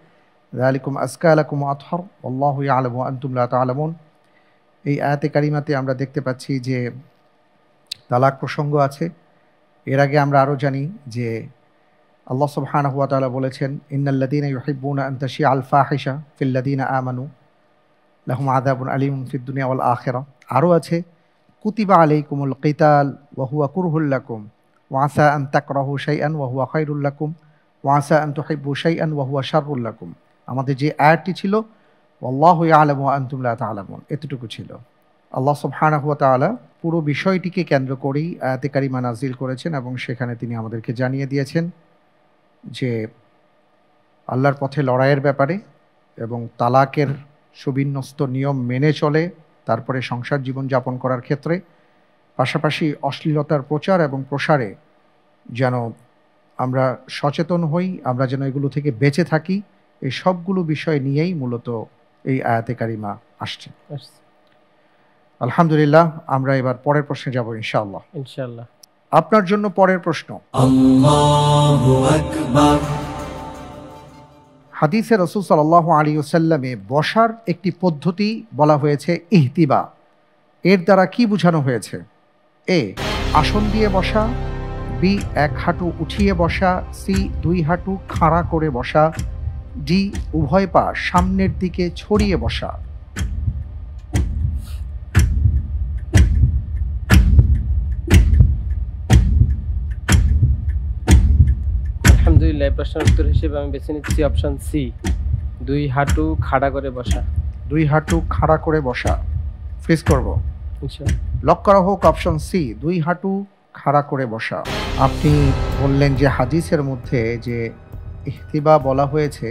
যালিকুম আযকা লাকুম ওয়া আতহার ওয়াল্লাহু ইয়া'লামু ওয়া আনতুম লা তা'লামুন। এই আয়াতে কারিমাতে আমরা দেখতে পাচ্ছি যে তালাক প্রসঙ্গ আছে। এর আগে আমরা আরও জানি যে আল্লাহ সুবহানাহু ওয়া তাআলা বলেছেন, ইন্নাল্লাযীনা ইউহিব্বুনা আন তাশিআল ফাহিশা ফিল্লাযীনা আমানু লাহুম আযাবুন আলীমুন ফিদ দুনিয়া ওয়াল আখিরাহ। আরও আছে, কুতিবা আলাইকুমুল কিতাল ওয়া হুয়া কুরহুল লাকুম ওয়া আসা আন তাকরাহু শাইআন ওয়া হুয়া খায়রুল লাকুম ওয়া আসা আন তুহিব্বু শাইআন ওয়া হুয়া শাররুল লাকুম। আমাদের যে আয়াতটি ছিল ওয়াল্লাহু ইয়া'লামু ওয়া আনতুম লা তা'লামুন, এতটুকু ছিল। আল্লাহ সুবহানাহু ওয়া তাআলা পুরো বিষয়টিকে কেন্দ্র করেই আয়াতে কারিমা নাজিল করেছেন এবং সেখানে তিনি আমাদেরকে জানিয়ে দিয়েছেন যে আল্লাহর পথে লড়াইয়ের ব্যাপারে এবং তালাকের সুবিন্যস্ত নিয়ম মেনে চলে তারপরে সংসার জীবন যাপন করার ক্ষেত্রে, পাশাপাশি অশ্লীলতার প্রচার এবং প্রসারে যেন আমরা সচেতন হই, আমরা যেন এগুলো থেকে বেঁচে থাকি, এই সবগুলো বিষয় নিয়েই মূলত এই আয়াতে কারিমা আসছে। আলহামদুলিল্লাহ। আমরা এবার পরের প্রশ্নে যাব ইনশাআল্লাহ। ইনশাআল্লাহ। আপনার জন্য পরের প্রশ্ন। আল্লাহু আকবার। হাদিসে রাসূল সাল্লাল্লাহু আলাইহি ওয়াসাল্লামে বসার একটি পদ্ধতি বলা হয়েছে ইহতিবা। এর দ্বারা কি বোঝানো হয়েছে? এ আসন দিয়ে বসা, বি এক হাঁটু উঠিয়ে বসা, সি দুই হাঁটু খাড়া করে বসা, ডি উভয় পা সামনের দিকে ছড়িয়ে বসা। আলহামদুলিল্লাহ। এই প্রশ্নের উত্তর হিসেবে আমি বেছে নিচ্ছি অপশন সি, দুই হাঁটু খাড়া করে বসা। দুই হাঁটু খাড়া করে বসা। ফ্রিজ করব। ইনশাআল্লাহ। লক করা হোক অপশন সি, দুই হাঁটু খাড়া করে বসা। আপনি বললেন যে হাদিসের মধ্যে যে ইহতিবা বলা হয়েছে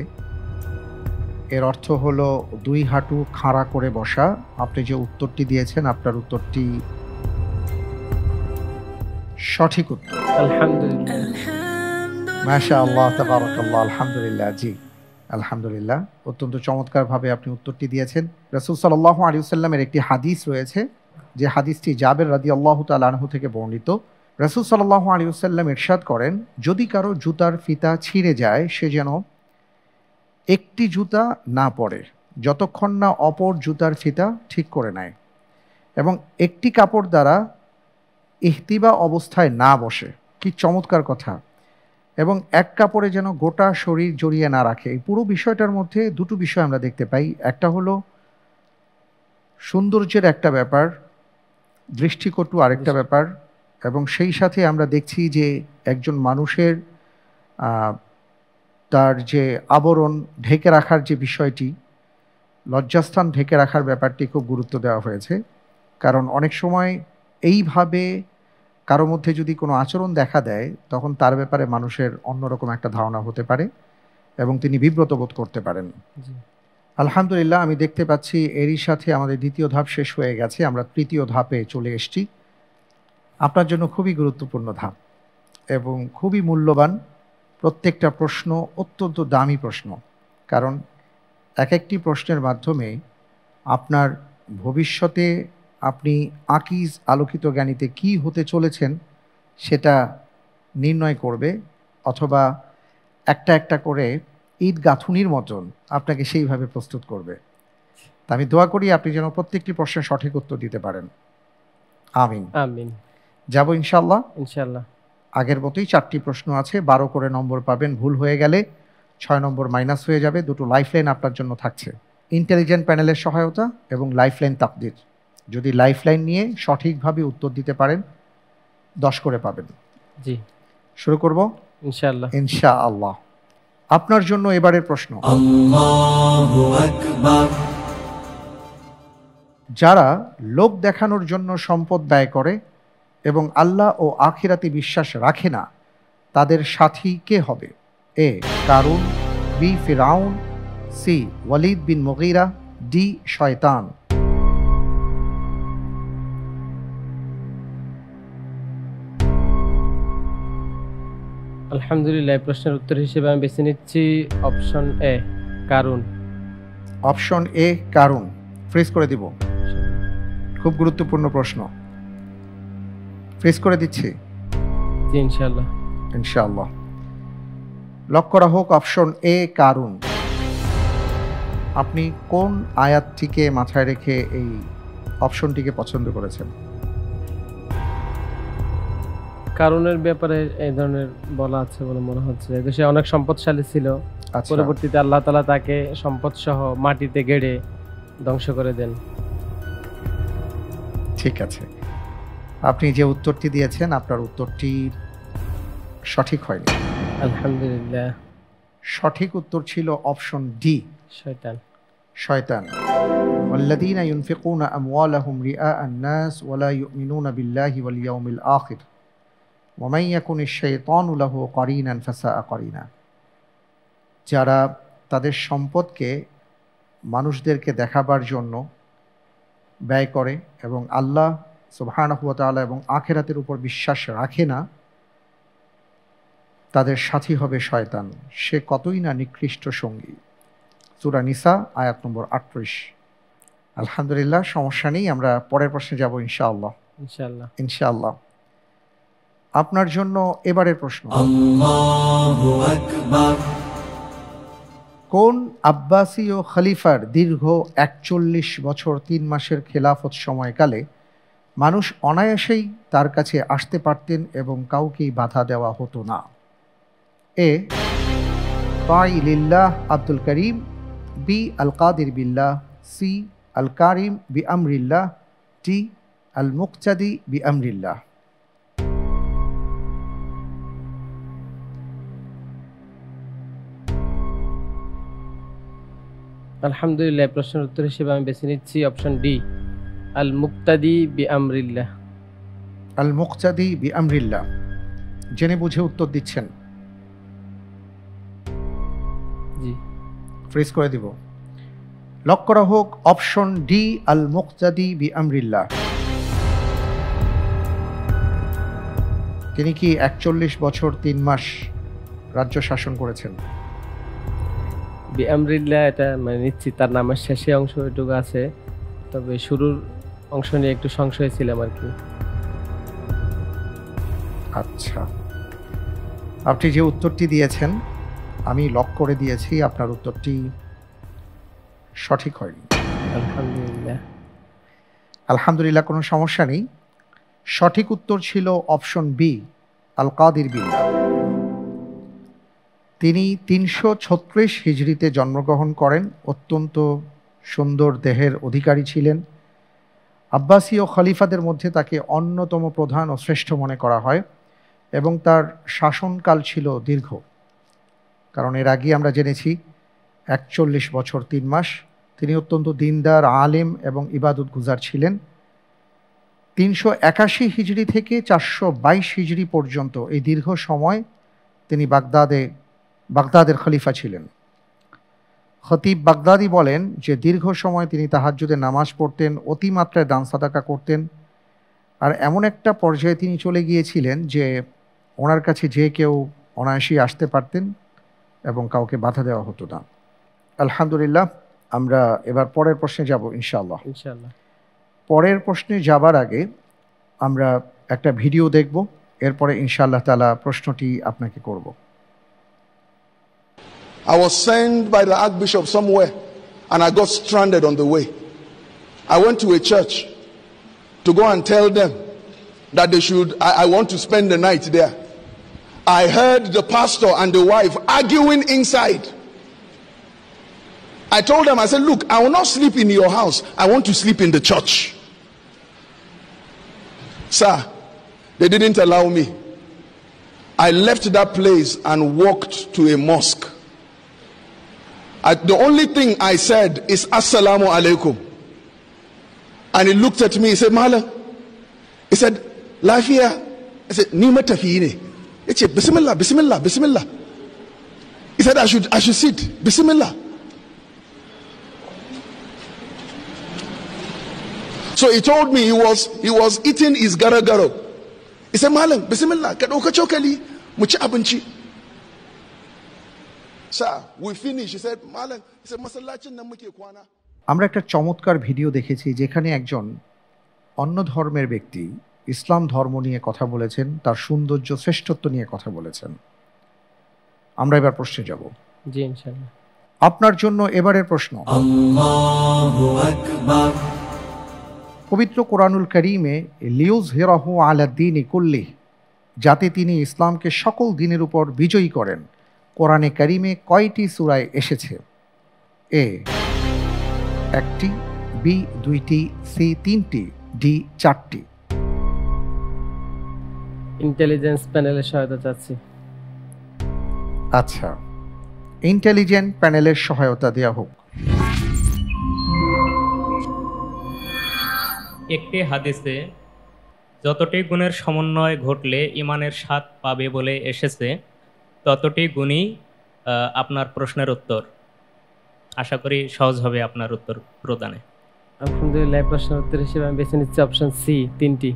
এর অর্থ হলো দুই হাঁটু খাড়া করে বসা। আপনি যে উত্তরটি দিয়েছেন আপনার উত্তরটি সঠিক উত্তর। আলহামদুলিল্লাহ। মাশাআল্লাহ, তাবারাকাল্লাহ, আলহামদুলিল্লাহ। জি, আলহামদুলিল্লাহ। অত্যন্ত চমৎকারভাবে আপনি উত্তরটি দিয়েছেন। রাসূল সাল্লাল্লাহু আলাইহি ওয়াসাল্লামের একটি হাদিস রয়েছে, যে হাদিসটি জাবের রাদিয়াল্লাহু তাআলা আনহু থেকে বর্ণিত। রাসূল সাল্লাল্লাহু আলাইহি ওয়াসাল্লাম ইরশাদ করেন, যদি কারো জুতার ফিতা ছিঁড়ে যায় সে যেন একটি জুতা না পরে যতক্ষণ না অপর জুতার ফিতা ঠিক করে নেয়, এবং একটি কাপড় দ্বারা ইহতিবা অবস্থায় না বসে। কি চমৎকার কথা! এবং এক কাপড়ে যেন গোটা শরীর জড়িয়ে না রাখে। এই পুরো বিষয়টার মধ্যে দুটো বিষয় আমরা দেখতে পাই। একটা হলো সৌন্দর্যের একটা ব্যাপার, দৃষ্টিকটু আরেকটা ব্যাপার, এবং সেই সাথে আমরা দেখছি যে একজন মানুষের তার যে আবরণ ঢেকে রাখার যে বিষয়টি, লজ্জাস্থান ঢেকে রাখার ব্যাপারটি খুব গুরুত্ব দেওয়া হয়েছে। কারণ অনেক সময় এইভাবে কারো মধ্যে যদি কোনো আচরণ দেখা দেয় তখন তার ব্যাপারে মানুষের অন্যরকম একটা ধারণা হতে পারে এবং তিনি বিব্রত বোধ করতে পারেন। জি আলহামদুলিল্লাহ, আমি দেখতে পাচ্ছি এরই সাথে আমাদের দ্বিতীয় ধাপ শেষ হয়ে গেছে, আমরা তৃতীয় ধাপে চলে এসেছি। আপনার জন্য খুবই গুরুত্বপূর্ণ ধাপ এবং খুবই মূল্যবান। প্রত্যেকটা প্রশ্ন অত্যন্ত দামি প্রশ্ন, কারণ এক একটি প্রশ্নের মাধ্যমে আপনার ভবিষ্যতে আপনি আকিজ আলোকিত জ্ঞানীতে কি হতে চলেছেন সেটা নির্ণয় করবে, অথবা একটা একটা করে ঈদ গাঁথুনির মতন আপনাকে সেইভাবে প্রস্তুত করবে। তা আমি দোয়া করি আপনি যেন প্রত্যেকটি প্রশ্নের সঠিক উত্তর দিতে পারেন। আমিন আমিন। যাব ইনশাআল্লাহ। ইনশাআল্লাহ। আগের মতোই 4টি প্রশ্ন আছে, 12 করে নম্বর পাবেন। ভুল হয়ে গেলে 6 নম্বর মাইনাস হয়ে যাবে। দুটো লাইফলাইন আপনার জন্য থাকছে, ইন্টেলিজেন্ট প্যানেলের সহায়তা এবং লাইফলাইন তাকদির। যদি লাইফলাইন নিয়ে সঠিকভাবে উত্তর দিতে পারেন 10 করে পাবেন। জি শুরু করব ইনশাআল্লাহ। ইনশাআল্লাহ। আপনার জন্য এবারের প্রশ্ন, আল্লাহু আকবার। যারা লোক দেখানোর জন্য সম্পদ ব্যয় করে এবং আল্লাহ ও আখিরাতে বিশ্বাস রাখে না, তাদের সাথী কে হবে? এ কারুন, বি ফিরাউন, সি ওয়ালিদ বিন মুগীরা, ডি শয়তান। আলহামদুলিল্লাহ, এই প্রশ্নের উত্তর হিসেবে আমি বেছে নিচ্ছি option A Karwan. Option A Karwan, fridge করে দিব। খুব গুরুত্বপূর্ণ প্রশ্ন, ফ্রিজ করে দিচ্ছি। জি ইনশাআল্লাহ। ইনশাআল্লাহ। লক করা হোক অপশন এ কারুন। আপনি কোন আয়াতটিকে মাথায় রেখে এই অপশনটিকে পছন্দ করেছেন? কারণের ব্যাপারে এই ধরনের বলা আছে বলে মনে হচ্ছে যে সে অনেক সম্পদশালী ছিল, আচ্ছা, পরবর্তীতে আল্লাহ তাআলা তাকে সম্পদ সহ মাটিতে গেড়ে ধ্বংস করে দেন। ঠিক আছে, আপনি যে উত্তরটি দিয়েছেন আপনার উত্তরটি সঠিক হয়নি। আলহামদুলিল্লাহ। সঠিক উত্তর ছিল অপশন ডি শয়তান। শয়তান। والذين ينفقون أموالهم رئاء الناس ولا يؤمنون بالله واليوم الآخر ومن يكن الشيطان له قرينا فساء قرينا। যারা তাদের সম্পদকে মানুষদেরকে দেখাবার জন্য ব্যয় করে এবং আল্লাহ সুবহানাহু ওয়া তাআলা এবং আখিরাতের উপর বিশ্বাস রাখে না, তাদের সাথী হবে শয়তান, সে কতই না নিকৃষ্ট সঙ্গী। সূরা নিসা আয়াত নম্বর 38। আলহামদুলিল্লাহ, সমস্যা নেই, আমরা পরের প্রশ্নে যাব ইনশাআল্লাহ। ইনশাআল্লাহ। ইনশাআল্লাহ। আপনার জন্য এবারের প্রশ্ন, আল্লাহু আকবার। কোন আব্বাসীয় খলিফার দীর্ঘ 41 বছর 3 মাসের খেলাফত সময়কালে মানুষ অনায়াসেই তার কাছে আসতে পারতেন এবং কাউকেই বাধা দেওয়া হতো না? এ তাইলিল্লাহ আব্দুল করিম, বি আল কাদির বিল্লাহ, সি আল কারিম বি আমরিল্লাহ, ডি আল মুকতাদি বি আমরিল্লাহ। আলহামদুলিল্লাহ, এই প্রশ্নের উত্তর হিসেবে আমি বেছে নিচ্ছি অপশন ডি আল মুক্তাদি বি আমরিল্লাহ। আল মুকতাদি বি আমরিল্লাহ। জেনে বুঝে উত্তর দিচ্ছেন? জি ফ্রিজ করে দিব। লক করা হোক অপশন ডি আল মুকতাদি বি আমরিল্লাহ। তিনি কি 41 বছর 3 মাস রাজ্য শাসন করেছেন? বি আমরিল্লাহ এটা মানে নিচ্ছি, তার নামের শেষে অংশ এটুকু আছে, তবে শুরুর অংশ নিয়ে একটু সংশয় ছিলাম আর কি। আচ্ছা, আপনি যে উত্তরটি দিয়েছেন আমি লক করে দিয়েছি, আপনার উত্তরটি সঠিক হয়নি। আলহামদুলিল্লাহ। আলহামদুলিল্লাহ, কোনো সমস্যা নেই। সঠিক উত্তর ছিল অপশন বি আল কাদির বিল্লাহ। তিনি 336 হিজরিতে জন্মগ্রহণ করেন। অত্যন্ত সুন্দর দেহের অধিকারী ছিলেন। আব্বাসীয় খলিফাদের মধ্যে তাকে অন্যতম প্রধান ও শ্রেষ্ঠ মনে করা হয় এবং তার শাসনকাল ছিল দীর্ঘ, কারণ এর আগে আমরা জেনেছি 41 বছর 3 মাস। তিনি অত্যন্ত দিনদার, আলেম এবং ইবাদত গুজার ছিলেন 381 হিজরি থেকে 422 হিজরি পর্যন্ত এই দীর্ঘ সময় তিনি বাগদাদের খলিফা ছিলেন। খতিব বাগদাদি বলেন যে দীর্ঘ সময় তিনি তাহাজ্জুদের নামাজ পড়তেন, অতিমাত্রায় দান সাদাকা করতেন, আর এমন একটা পর্যায়ে তিনি চলে গিয়েছিলেন যে ওনার কাছে যে কেউ অনায়াসেই আসতে পারতেন এবং কাউকে বাধা দেওয়া হতো না। আলহামদুলিল্লাহ, আমরা এবার পরের প্রশ্নে যাব ইনশাআল্লাহ। পরের প্রশ্নে যাবার আগে আমরা একটা ভিডিও দেখব, এরপরে ইনশাআল্লাহ তাআলা প্রশ্নটি আপনাকে করব। I was sent by the Archbishop somewhere and I got stranded on the way. I went to a church to go and tell them that they should, I want to spend the night there. I heard the pastor and the wife arguing inside. I told them, I said, look, I will not sleep in your house. I want to sleep in the church. Sir, they didn't allow me. I left that place and walked to a mosque. The only thing I said is Assalamu alaikum. And he looked at me, he said, Mala, he said, Lafia. I said, Nima tafine. He said, Bismillah, Bismillah, Bismillah. He said, I should sit. Bismillah. So he told me he was eating his garagaro. He said, Malam, Bismillah, kadoka chokali, muchi abunchi. Sir, we finished. He said, Malam, he said, masallachin na muke kwana. আমরা একটা চমৎকার video দেখেছি যেখানে একজন অন্য ধর্মের ব্যক্তি ইসলাম ধর্ম নিয়ে কথা বলেছেন, তার সৌন্দর্য শ্রেষ্ঠত্ব নিয়ে কথা বলেছেন। আমরা এবার প্রশ্নে যাব। জি ইনশাআল্লাহ। আপনার জন্য এবারের প্রশ্ন। আল্লাহু আকবার। পবিত্র কোরআনুল কারীমে লিয়ুযহিরাহু আলা দ্বীনি কুল্লিহি, যাতে তিনি ইসলামকে সকল দিনের উপর বিজয়ী করেন, কোরআনে কারীমে কয়টি সূরায় এসেছে? এ 1টি, বি 2টি, সি 3টি, ডি 4টি। ইন্টেলিজেন্স প্যানেলের সহায়তা চাচ্ছি। আচ্ছা, ইন্টেলিজেন্ট প্যানেলের সহায়তা দেওয়া হোক। একটি হাদিসে যতটি গুণের সমন্বয় ঘটলে ইমানের স্বাদ পাবে বলে এসেছে, ততটি গুণই আপনার প্রশ্নের উত্তর। আশা করি সহজ হবে আপনার উত্তর প্রদানে। আলহামদুলিল্লাহ, প্রশ্নের উত্তর হিসেবে আমি বেছে নিচ্ছি অপশন সি 3টি।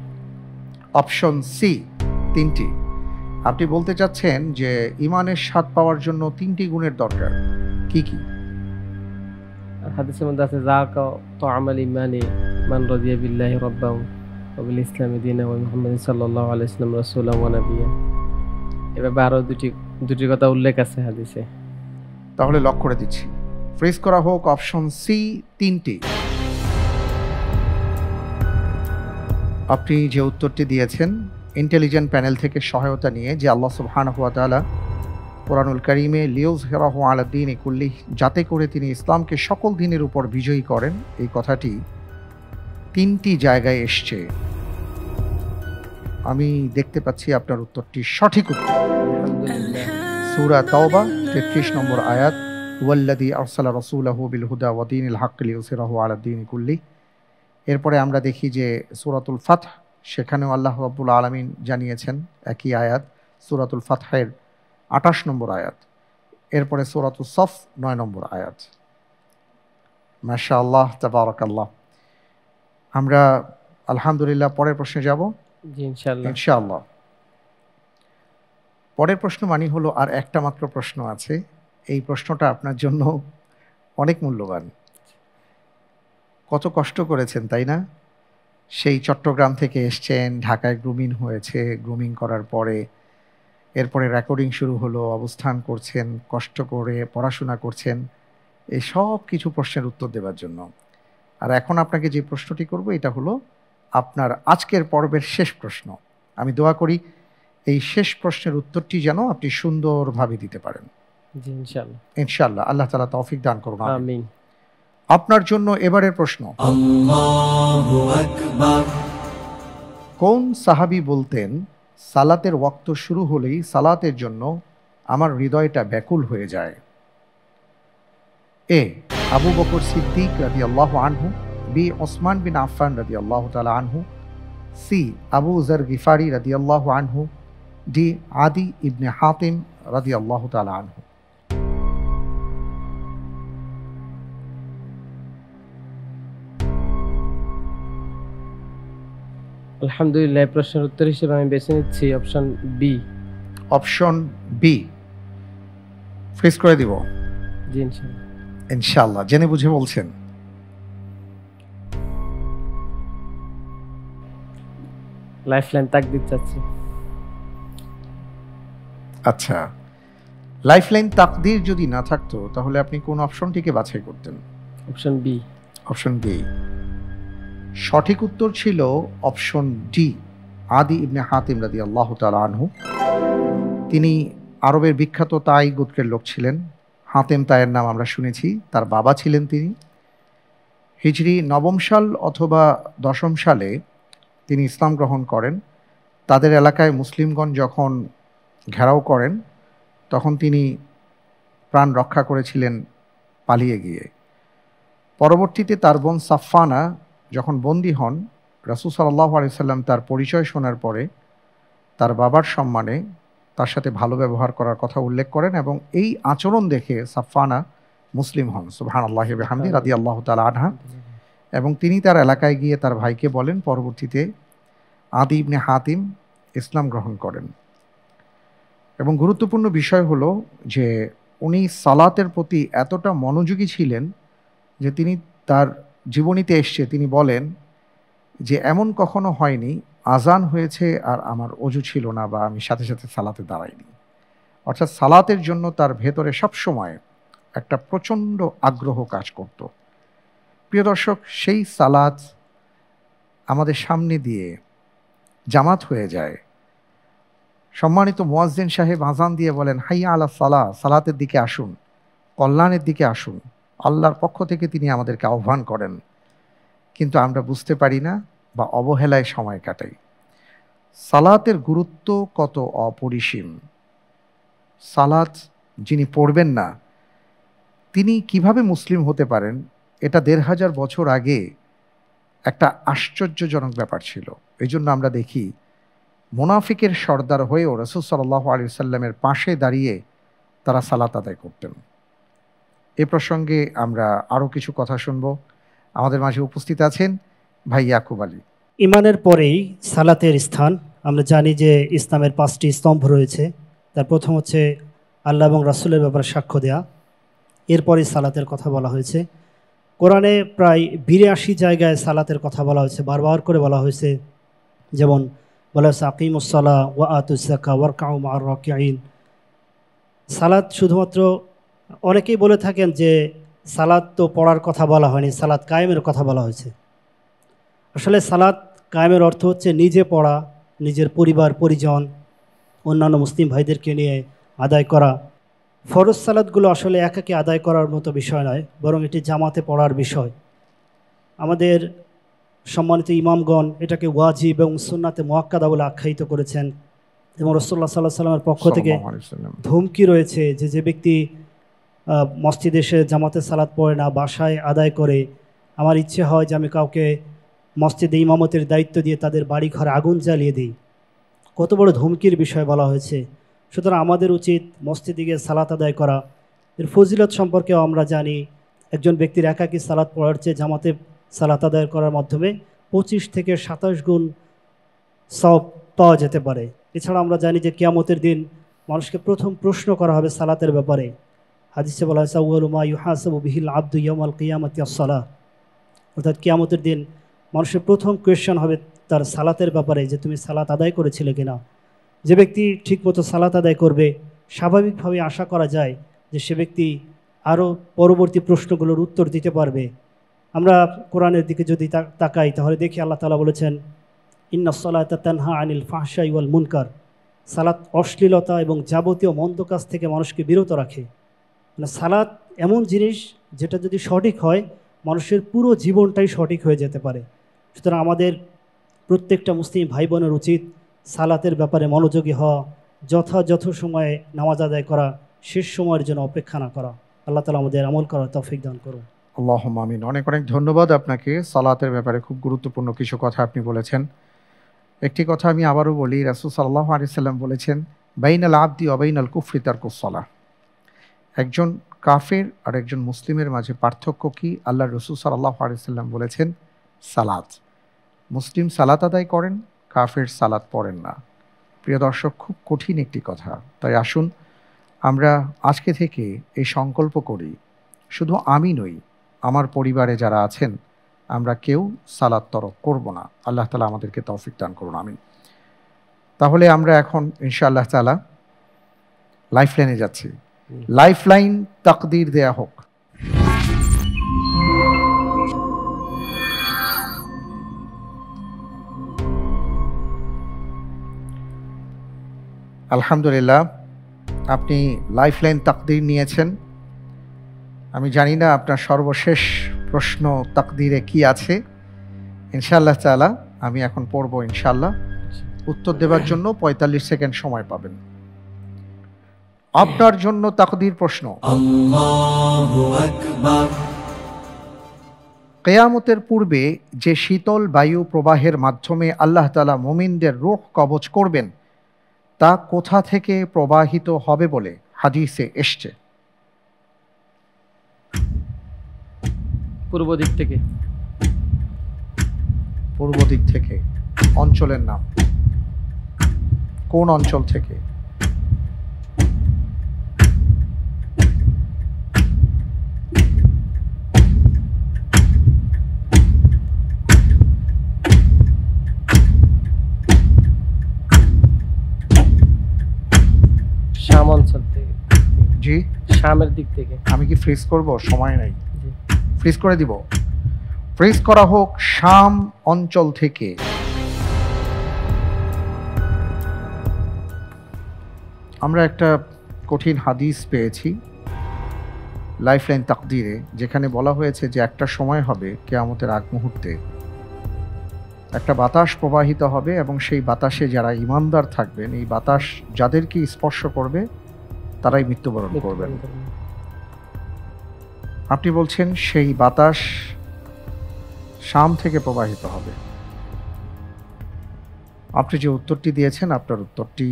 অপশন সি 3টি। আপনি বলতে চাচ্ছেন যে ইমানের স্বাদ পাওয়ার জন্য 3টি গুণের দরকার, কি কি? হাদিসের মধ্যে আছে যাকা তুআমাল ইমানি মান রাদিয়া বিল্লাহি রাব্বান ওয়া বিল ইসলামি দীনান ওয়া মুহাম্মাদিন সাল্লাল্লাহু আলাইহি ওয়াসাল্লাম রাসূলান ওয়া নাবিয়্যা। এভাবে আরো দুটি কথা উল্লেখ আছে হাদিসে। তাহলে লক করে দিচ্ছি, ফ্রিজ করা হোক অপশন সি 3টি। আপনি যে উত্তরটি দিয়েছেন ইন্টেলিজেন্ট প্যানেল থেকে সহায়তা নিয়ে, যে আল্লাহ সুবহানাহু ওয়া তাআলা কোরআনুল কারীমে লিয়ুযহিরাহু আলা দ্বীনি কুল্লিহি, যাতে করে তিনি ইসলামকে সকল দিনের উপর বিজয়ী করেন, এই কথাটি 3টি জায়গায় এসছে। আমি দেখতে পাচ্ছি আপনার উত্তরটি সঠিক উত্তর। সূরা তাওবা 33 নম্বর আয়াত, ওয়াল্লাযী আরসালা রাসূলাহু বিল হুদা ওয়া দীনিল হক লিইয়ুযহিরাহু আলা দ্বীনি কুল্লিহি। এরপরে আমরা দেখি যে সূরাতুল ফাতহ, সেখানেও আল্লাহ রাব্বুল আলামিন জানিয়েছেন একই আয়াত, সূরাতুল ফাতহের 28 নম্বর আয়াত। এরপরে সূরাতুস সফ 9 নম্বর আয়াত। মাশাআল্লাহ, তাবারাকাল্লাহ। আমরা আলহামদুলিল্লাহ পরের প্রশ্নে যাব। জি ইনশাআল্লাহ। ইনশাআল্লাহ। পরের প্রশ্ন মানে হলো আর একটা মাত্র প্রশ্ন আছে। এই প্রশ্নটা আপনার জন্য অনেক মূল্যবান। কত কষ্ট করেছেন তাই না? সেই চট্টগ্রাম থেকে এসছেন, ঢাকায় গ্রুমিং হয়েছে, গ্রুমিং করার পরে এরপরে রেকর্ডিং শুরু হলো, অবস্থান করছেন, কষ্ট করে পড়াশোনা করছেন, এই সব কিছু প্রশ্নের উত্তর দেওয়ার জন্য। আর এখন আপনাকে যে প্রশ্নটি করব এটা হলো আপনার আজকের পর্বের শেষ প্রশ্ন। আমি দোয়া করি এই শেষ প্রশ্নের উত্তরটি যেন আপনি সুন্দরভাবে দিতে পারেন। জি ইনশাআল্লাহ। ইনশাআল্লাহ, আল্লাহ তাআলা তৌফিক দান করুন। আমিন। আপনার জন্য এবারের প্রশ্ন। আল্লাহু আকবার। কোন সাহাবী বলতেন সালাতের ওয়াক্ত শুরু হলেই সালাতের জন্য আমার হৃদয়টা ব্যাকুল হয়ে যায়? এ আবু বকর সিদ্দিক রাদিয়াল্লাহু আনহু, বি ওসমান বিন আফফান রাদিয়াল্লাহু তাআলা আনহু, সি আবু জার গিফারি রাদিয়াল্লাহু আনহু, ডি আদি ইবনে হাতিম রাদিয়াল্লাহু তাআলা আনহু। আলহামদুলিল্লাহ, এই প্রশ্নের উত্তর হিসেবে আমি বেছে নিচ্ছি option B. Option B fridge করে দিব? জি ইনশাআল্লাহ। ইনশাআল্লাহ। জেনে বুঝে বলছেন? লাইফলাইন তাকদীর চাচ্ছি। আচ্ছা, লাইফলাইন তাকদীর যদি না থাকতো তাহলে আপনি কোন অপশনটিকে বাছাই করতেন? Option B. Option B. সঠিক উত্তর ছিল অপশন ডি, আদি ইবনে হাতিম রাদিয়াল্লাহু তাআলা আনহু। তিনি আরবের বিখ্যাত তাই গোত্রের লোক ছিলেন। হাতেম তায়ের নাম আমরা শুনেছি, তার বাবা ছিলেন তিনি। হিজরি 9 সাল অথবা 10 সালে তিনি ইসলাম গ্রহণ করেন। তাদের এলাকায় মুসলিমগণ যখন ঘেরাও করেন তখন তিনি প্রাণ রক্ষা করেছিলেন পালিয়ে গিয়ে। পরবর্তীতে তার বোন সাফফানা যখন বন্দী হন, রাসূল সাল্লাল্লাহু আলাইহি সাল্লাম তার পরিচয় শোনার পরে তার বাবার সম্মানে তার সাথে ভালো ব্যবহার করার কথা উল্লেখ করেন এবং এই আচরণ দেখে সাফফানা মুসলিম হন। সুবহানাল্লাহি ওয়া বিহামদিহি রাদিয়াল্লাহু তাআলা আনহা। এবং তিনি তার এলাকায় গিয়ে তার ভাইকে বলেন, পরবর্তীতে আদি ইবনে হাতিম ইসলাম গ্রহণ করেন। এবং গুরুত্বপূর্ণ বিষয় হলো যে উনি সালাতের প্রতি এতটা মনোযোগী ছিলেন যে তিনি তার জীবনীতে এসছে, তিনি বলেন যে এমন কখনো হয়নি আজান হয়েছে আর আমার অজু ছিল না বা আমি সাথে সাথে সালাতে দাঁড়াইনি। অর্থাৎ সালাতের জন্য তার ভেতরে সবসময় একটা প্রচণ্ড আগ্রহ কাজ করত। প্রিয় দর্শক, সেই সালাত আমাদের সামনে দিয়ে জামাত হয়ে যায়। সম্মানিত মুয়াজ্জিন সাহেব আজান দিয়ে বলেন, হাইয়া আলা সালাহ, সালাতের দিকে আসুন, কল্যাণের দিকে আসুন। আল্লাহর পক্ষ থেকে তিনি আমাদেরকে আহ্বান করেন, কিন্তু আমরা বুঝতে পারি না বা অবহেলায় সময় কাটাই। সালাতের গুরুত্ব কত অপরিসীম। সালাত যিনি পড়বেন না তিনি কিভাবে মুসলিম হতে পারেন, এটা 1500 বছর আগে একটা আশ্চর্যজনক ব্যাপার ছিল। এই জন্য আমরা দেখি মুনাফিকের সর্দার হয়েও রাসূল সাল্লাল্লাহু আলাইহি ওয়াসাল্লামের পাশে দাঁড়িয়ে তারা সালাত আদায় করতেন। এ প্রসঙ্গে আমরা আরও কিছু কথা শুনব। আমাদের মাঝে উপস্থিত আছেন ভাই ইয়াকুব আলী। ইমানের পরেই সালাতের স্থান। আমরা জানি যে ইসলামের 5টি স্তম্ভ রয়েছে। তার প্রথম হচ্ছে আল্লাহ এবং রাসূলের ব্যাপারে সাক্ষ্য দেয়া, এরপরে সালাতের কথা বলা হয়েছে। কোরআনে প্রায় 82 জায়গায় সালাতের কথা বলা হয়েছে, বারবার করে বলা হয়েছে। যেমন বলা হয়েছে আকিমুস সালাহ ওয়া আতুজ যাকাত ওয়ারকাউ মা'আর রাকিঈন। সালাত শুধুমাত্র, অনেকেই বলে থাকেন যে সালাত তো পড়ার কথা বলা হয়নি, সালাত কায়েমের কথা বলা হয়েছে। আসলে সালাত কায়েমের অর্থ হচ্ছে নিজে পড়া, নিজের পরিবার পরিজন অন্যান্য মুসলিম ভাইদেরকে নিয়ে আদায় করা। ফরজ সালাতগুলো আসলে একাকে আদায় করার মতো বিষয় নয়, বরং এটি জামাতে পড়ার বিষয়। আমাদের সম্মানিত ইমামগণ এটাকে ওয়াজিব এবং সুন্নাতে মুআক্কাদা বলে আখ্যায়িত করেছেন এবং রাসূলুল্লাহ সাল্লাল্লাহু আলাইহি ওয়াসাল্লামের পক্ষ থেকে ধমকি রয়েছে যে যে ব্যক্তি মসজিদে এসে জামাতে সালাত পড়ে না, বাসায় আদায় করে, আমার ইচ্ছে হয় যে আমি কাউকে মসজিদে ইমামতের দায়িত্ব দিয়ে তাদের বাড়ি ঘরে আগুন জ্বালিয়ে দিই। কত বড় ধমকির বিষয় বলা হয়েছে। সুতরাং আমাদের উচিত মসজিদে গিয়ে সালাত আদায় করা। এর ফজিলত সম্পর্কেও আমরা জানি, একজন ব্যক্তির একাকী সালাত পড়ার চেয়ে জামাতে সালাত আদায় করার মাধ্যমে 25 থেকে 27 গুণ সওয়াব পাওয়া যেতে পারে। এছাড়া আমরা জানি যে কিয়ামতের দিন মানুষকে প্রথম প্রশ্ন করা হবে সালাতের ব্যাপারে। হাদিসে বলা হয়েছে আউয়ালু মা ইউহাসাবু বিহিল আবদু ইয়াউমাল কিয়ামাতি আস-সালাহ। অর্থাৎ কিয়ামতের দিন মানুষের প্রথম কোয়েশ্চন হবে তার সালাতের ব্যাপারে, যে তুমি সালাত আদায় করেছিলে কিনা। যে ব্যক্তি ঠিকমতো সালাত আদায় করবে, স্বাভাবিকভাবে আশা করা যায় যে সে ব্যক্তি আরও পরবর্তী প্রশ্নগুলোর উত্তর দিতে পারবে। আমরা কোরআনের দিকে যদি তাকাই তাহলে দেখি আল্লাহ তাআলা বলেছেন, ইন্নাস সালাতা তানহা আনিল ফাহশাই ওয়াল মুনকার। সালাত অশ্লীলতা এবং যাবতীয় মন্দ কাজ থেকে মানুষকে বিরত রাখে। মানে সালাত এমন জিনিস যেটা যদি সঠিক হয় মানুষের পুরো জীবনটাই সঠিক হয়ে যেতে পারে। সুতরাং আমাদের প্রত্যেকটা মুসলিম ভাই বোনের উচিত সালাতের ব্যাপারে মনোযোগী হওয়া, যথাযথ সময়ে নামাজ আদায় করা, শেষ সময়ের জন্য অপেক্ষা না করা। আল্লাহ তাআলা আমাদের আমল করার তৌফিক দান করুন। আল্লাহুম্মা আমিন। অনেক অনেক ধন্যবাদ আপনাকে। সালাতের ব্যাপারে খুব গুরুত্বপূর্ণ কিছু কথা আপনি বলেছেন। একটি কথা আমি আবারও বলি, রাসূল সাল্লাল্লাহু আলাইহি সাল্লাম বলেছেন, বাইনাল আবদি ওয়া বাইনাল কুফরি তারকুস সালাহ। একজন কাফের আর একজন মুসলিমের মাঝে পার্থক্য কি? আল্লাহর রাসূল সাল্লাল্লাহু আলাইহি সাল্লাম বলেছেন সালাত। মুসলিম সালাত আদায় করেন, কাফের সালাত পড়েন না। প্রিয় দর্শক, খুব কঠিন একটি কথা। তাই আসুন আমরা আজকে থেকে এই সংকল্প করি, শুধু আমি নই, আমার পরিবারে যারা আছেন আমরা কেউ সালাত তরক করব না। আল্লাহ তাআলা আমাদেরকে তৌফিক দান করুন, আমিন। তাহলে আমরা এখন ইনশাআল্লাহ তাআলা লাইফলাইনে যাচ্ছি। লাইফলাইন তাকদীর দেয়া হোক। আলহামদুলিল্লাহ, আপনি লাইফলাইন তাকদীর নিয়েছেন। আমি জানি না আপনার সর্বশেষ প্রশ্ন তাকদীরে কি আছে। ইনশাআল্লাহ তাআলা আমি এখন পড়ব ইনশাআল্লাহ। উত্তর দেওয়ার জন্য 45 সেকেন্ড সময় পাবেন। আপনার জন্য তাকদীর প্রশ্ন। আল্লাহু আকবার। কিয়ামতের পূর্বে যে শীতল বায়ু প্রবাহের মাধ্যমে আল্লাহ তাআলা মুমিনদের রূহ কবজ করবেন, তা কোথা থেকে প্রবাহিত হবে বলে হাদিসে এসছে? পূর্ব দিক থেকে। পূর্ব দিক থেকে। অঞ্চলের নাম? কোন অঞ্চল থেকে? শাম অঞ্চল থেকে। জি, শামের দিক থেকে। আমি কি ফ্রিজ করব? সময় নাই, ফ্রিজ করে দিব। ফ্রিজ করা হোক শাম অঞ্চল থেকে। আমরা একটা কঠিন হাদিস পেয়েছি লাইফলাইন তাকদীরে, যেখানে বলা হয়েছে যে একটা সময় হবে কিয়ামতের আগ মুহূর্তে, একটা বাতাস প্রবাহিত হবে এবং সেই বাতাসে যারা ঈমানদার থাকবেন, এই বাতাস যাদেরকে স্পর্শ করবে তারাই মৃত্যুবরণ করবেন। আপনি বলছেন সেই বাতাস শাম থেকে প্রবাহিত হবে। আপনি যে উত্তরটি দিয়েছেন, আপনার উত্তরটি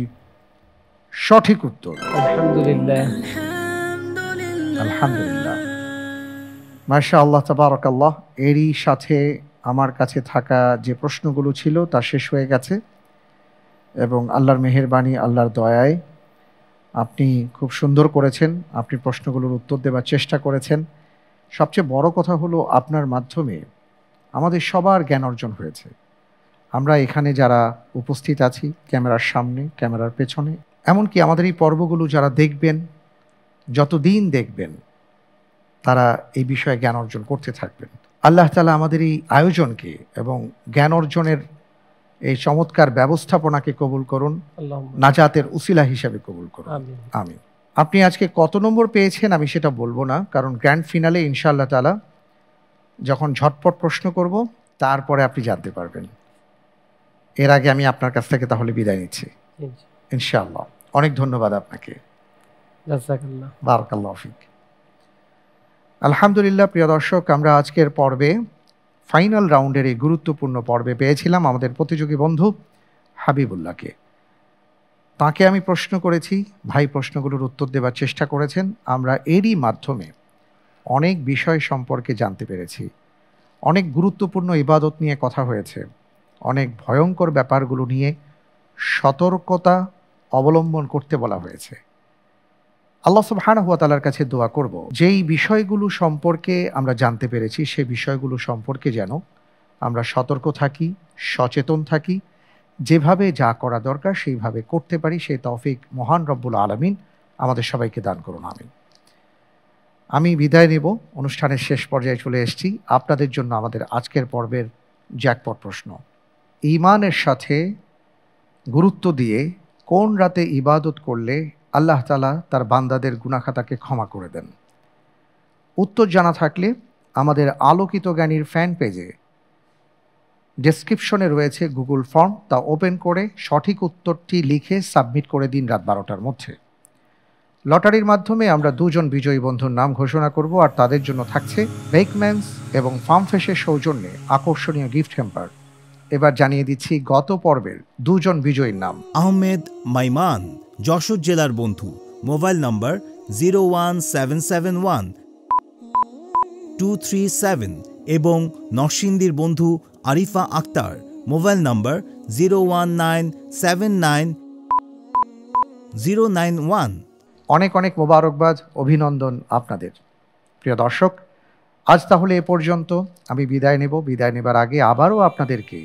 সঠিক উত্তর। আলহামদুলিল্লাহ। আলহামদুলিল্লাহ, মাশাআল্লাহ, তাবারাকাল্লাহ। এরই সাথে আমার কাছে থাকা যে প্রশ্নগুলো ছিল তা শেষ হয়ে গেছে এবং আল্লাহর মেহেরবানি, আল্লাহর দয়ায় আপনি খুব সুন্দর করেছেন। আপনি প্রশ্নগুলোর উত্তর দেওয়ার চেষ্টা করেছেন। সবচেয়ে বড় কথা হলো আপনার মাধ্যমে আমাদের সবার জ্ঞান অর্জন হয়েছে। আমরা এখানে যারা উপস্থিত আছি, ক্যামেরার সামনে, ক্যামেরার পেছনে, এমনকি আমাদের এই পর্বগুলো যারা দেখবেন, যতদিন দেখবেন, তারা এই বিষয়ে জ্ঞান অর্জন করতে থাকবেন। আল্লাহ তাআলা আমাদের এই আয়োজনকে এবং জ্ঞান অর্জনের এই চমৎকার ব্যবস্থাপনাকে কবুল করুন, নাজাতের উসিলা হিসাবে কবুল করুন, আমিন। আপনি আজকে কত নম্বর পেয়েছেন আমি সেটা বলবো না, কারণ গ্র্যান্ড ফিনালে ইনশাআল্লাহ তাআলা যখন ঝটপট প্রশ্ন করব তারপরে আপনি জানতে পারবেন। এর আগে আমি আপনার কাছ থেকে তাহলে বিদায় নিচ্ছি ইনশাআল্লাহ। অনেক ধন্যবাদ আপনাকে। জাযাকাল্লাহ। বারাকাল্লাহু ফিক। আলহামদুলিল্লাহ, প্রিয় দর্শক, আমরা আজকের পর্বে ফাইনাল রাউন্ডের এই গুরুত্বপূর্ণ পর্বে পেয়েছিলাম আমাদের প্রতিযোগী বন্ধু হাবিবুল্লাহকে। তাকে আমি প্রশ্ন করেছি, ভাই প্রশ্নগুলোর উত্তর দেওয়ার চেষ্টা করেছেন। আমরা এরই মাধ্যমে অনেক বিষয় সম্পর্কে জানতে পেরেছি। অনেক গুরুত্বপূর্ণ ইবাদত নিয়ে কথা হয়েছে, অনেক ভয়ঙ্কর ব্যাপারগুলো নিয়ে সতর্কতা অবলম্বন করতে বলা হয়েছে। আল্লাহ সুবহানাহু ওয়া তাআলার কাছে দোয়া করব, যেই বিষয়গুলো সম্পর্কে আমরা জানতে পেরেছি সেই বিষয়গুলো সম্পর্কে যেন আমরা সতর্ক থাকি, সচেতন থাকি, যেভাবে যা করা দরকার সেইভাবে করতে পারি, সেই তৌফিক মহান রব্বুল আলামিন আমাদের সবাইকে দান করুন, আমিন। আমি বিদায় নেব, অনুষ্ঠানের শেষ পর্যায়ে চলে এসেছি। আপনাদের জন্য আমাদের আজকের পর্বের জ্যাকপট প্রশ্ন। ঈমানের সাথে গুরুত্ব দিয়ে কোন রাতে ইবাদত করলে আল্লাহ তাআলা তার বান্দাদের গুনাহ খাতাকে ক্ষমা করে দেন? উত্তর জানা থাকলে আমাদের আলোকিত জ্ঞানীর ফ্যান পেজে ডেসক্রিপশনে রয়েছে গুগল ফর্ম, তা ওপেন করে সঠিক উত্তরটি লিখে সাবমিট করে দিন রাত 12টার মধ্যে। লটারির মাধ্যমে আমরা 2 জন বিজয়ী বন্ধুর নাম ঘোষণা করব, আর তাদের জন্য থাকছে বেকম্যানস এবং ফার্মফ্রেশের সৌজন্যে আকর্ষণীয় গিফট হ্যাম্পার। এবার জানিয়ে দিচ্ছি গত পর্বের দুজন বিজয়ীর নাম। আহমেদ মাইমান যশোর জেলার বন্ধু, মোবাইল নম্বর 01771-237 এবং নরসিংদীর বন্ধু আরিফা আক্তার, মোবাইল নম্বর 019790991। অনেক অনেক মোবারকবাদ, অভিনন্দন আপনাদের। প্রিয় দর্শক, আজ তাহলে এ পর্যন্ত। আমি বিদায় নেব। বিদায় নেবার আগে আবারও আপনাদেরকে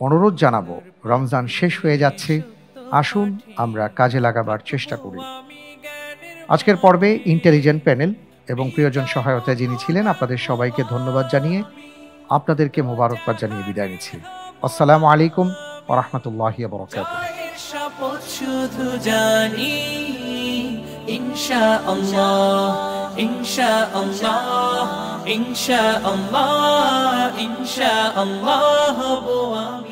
অনুরোধ জানাবো, রমজান শেষ হয়ে যাচ্ছে, আসুন আমরা কাজে লাগাবার চেষ্টা করি। আজকের পর্বে ইন্টেলিজেন্ট প্যানেল এবং প্রিয়জন সহায়তায় যিনি ছিলেন, আপনাদের সবাইকে ধন্যবাদ জানিয়ে আপনাদেরকে মোবারকবাদ জানিয়ে বিদায় নিচ্ছি। আসসালামু আলাইকুম ওয়া রাহমাতুল্লাহি ওয়া বারাকাতুহু। শপথ শুধু জানি ইনশাআল্লাহ, ইনশাআল্লাহ, ইনশাআল্লাহ, ইনশাআল্লাহ হব আমি।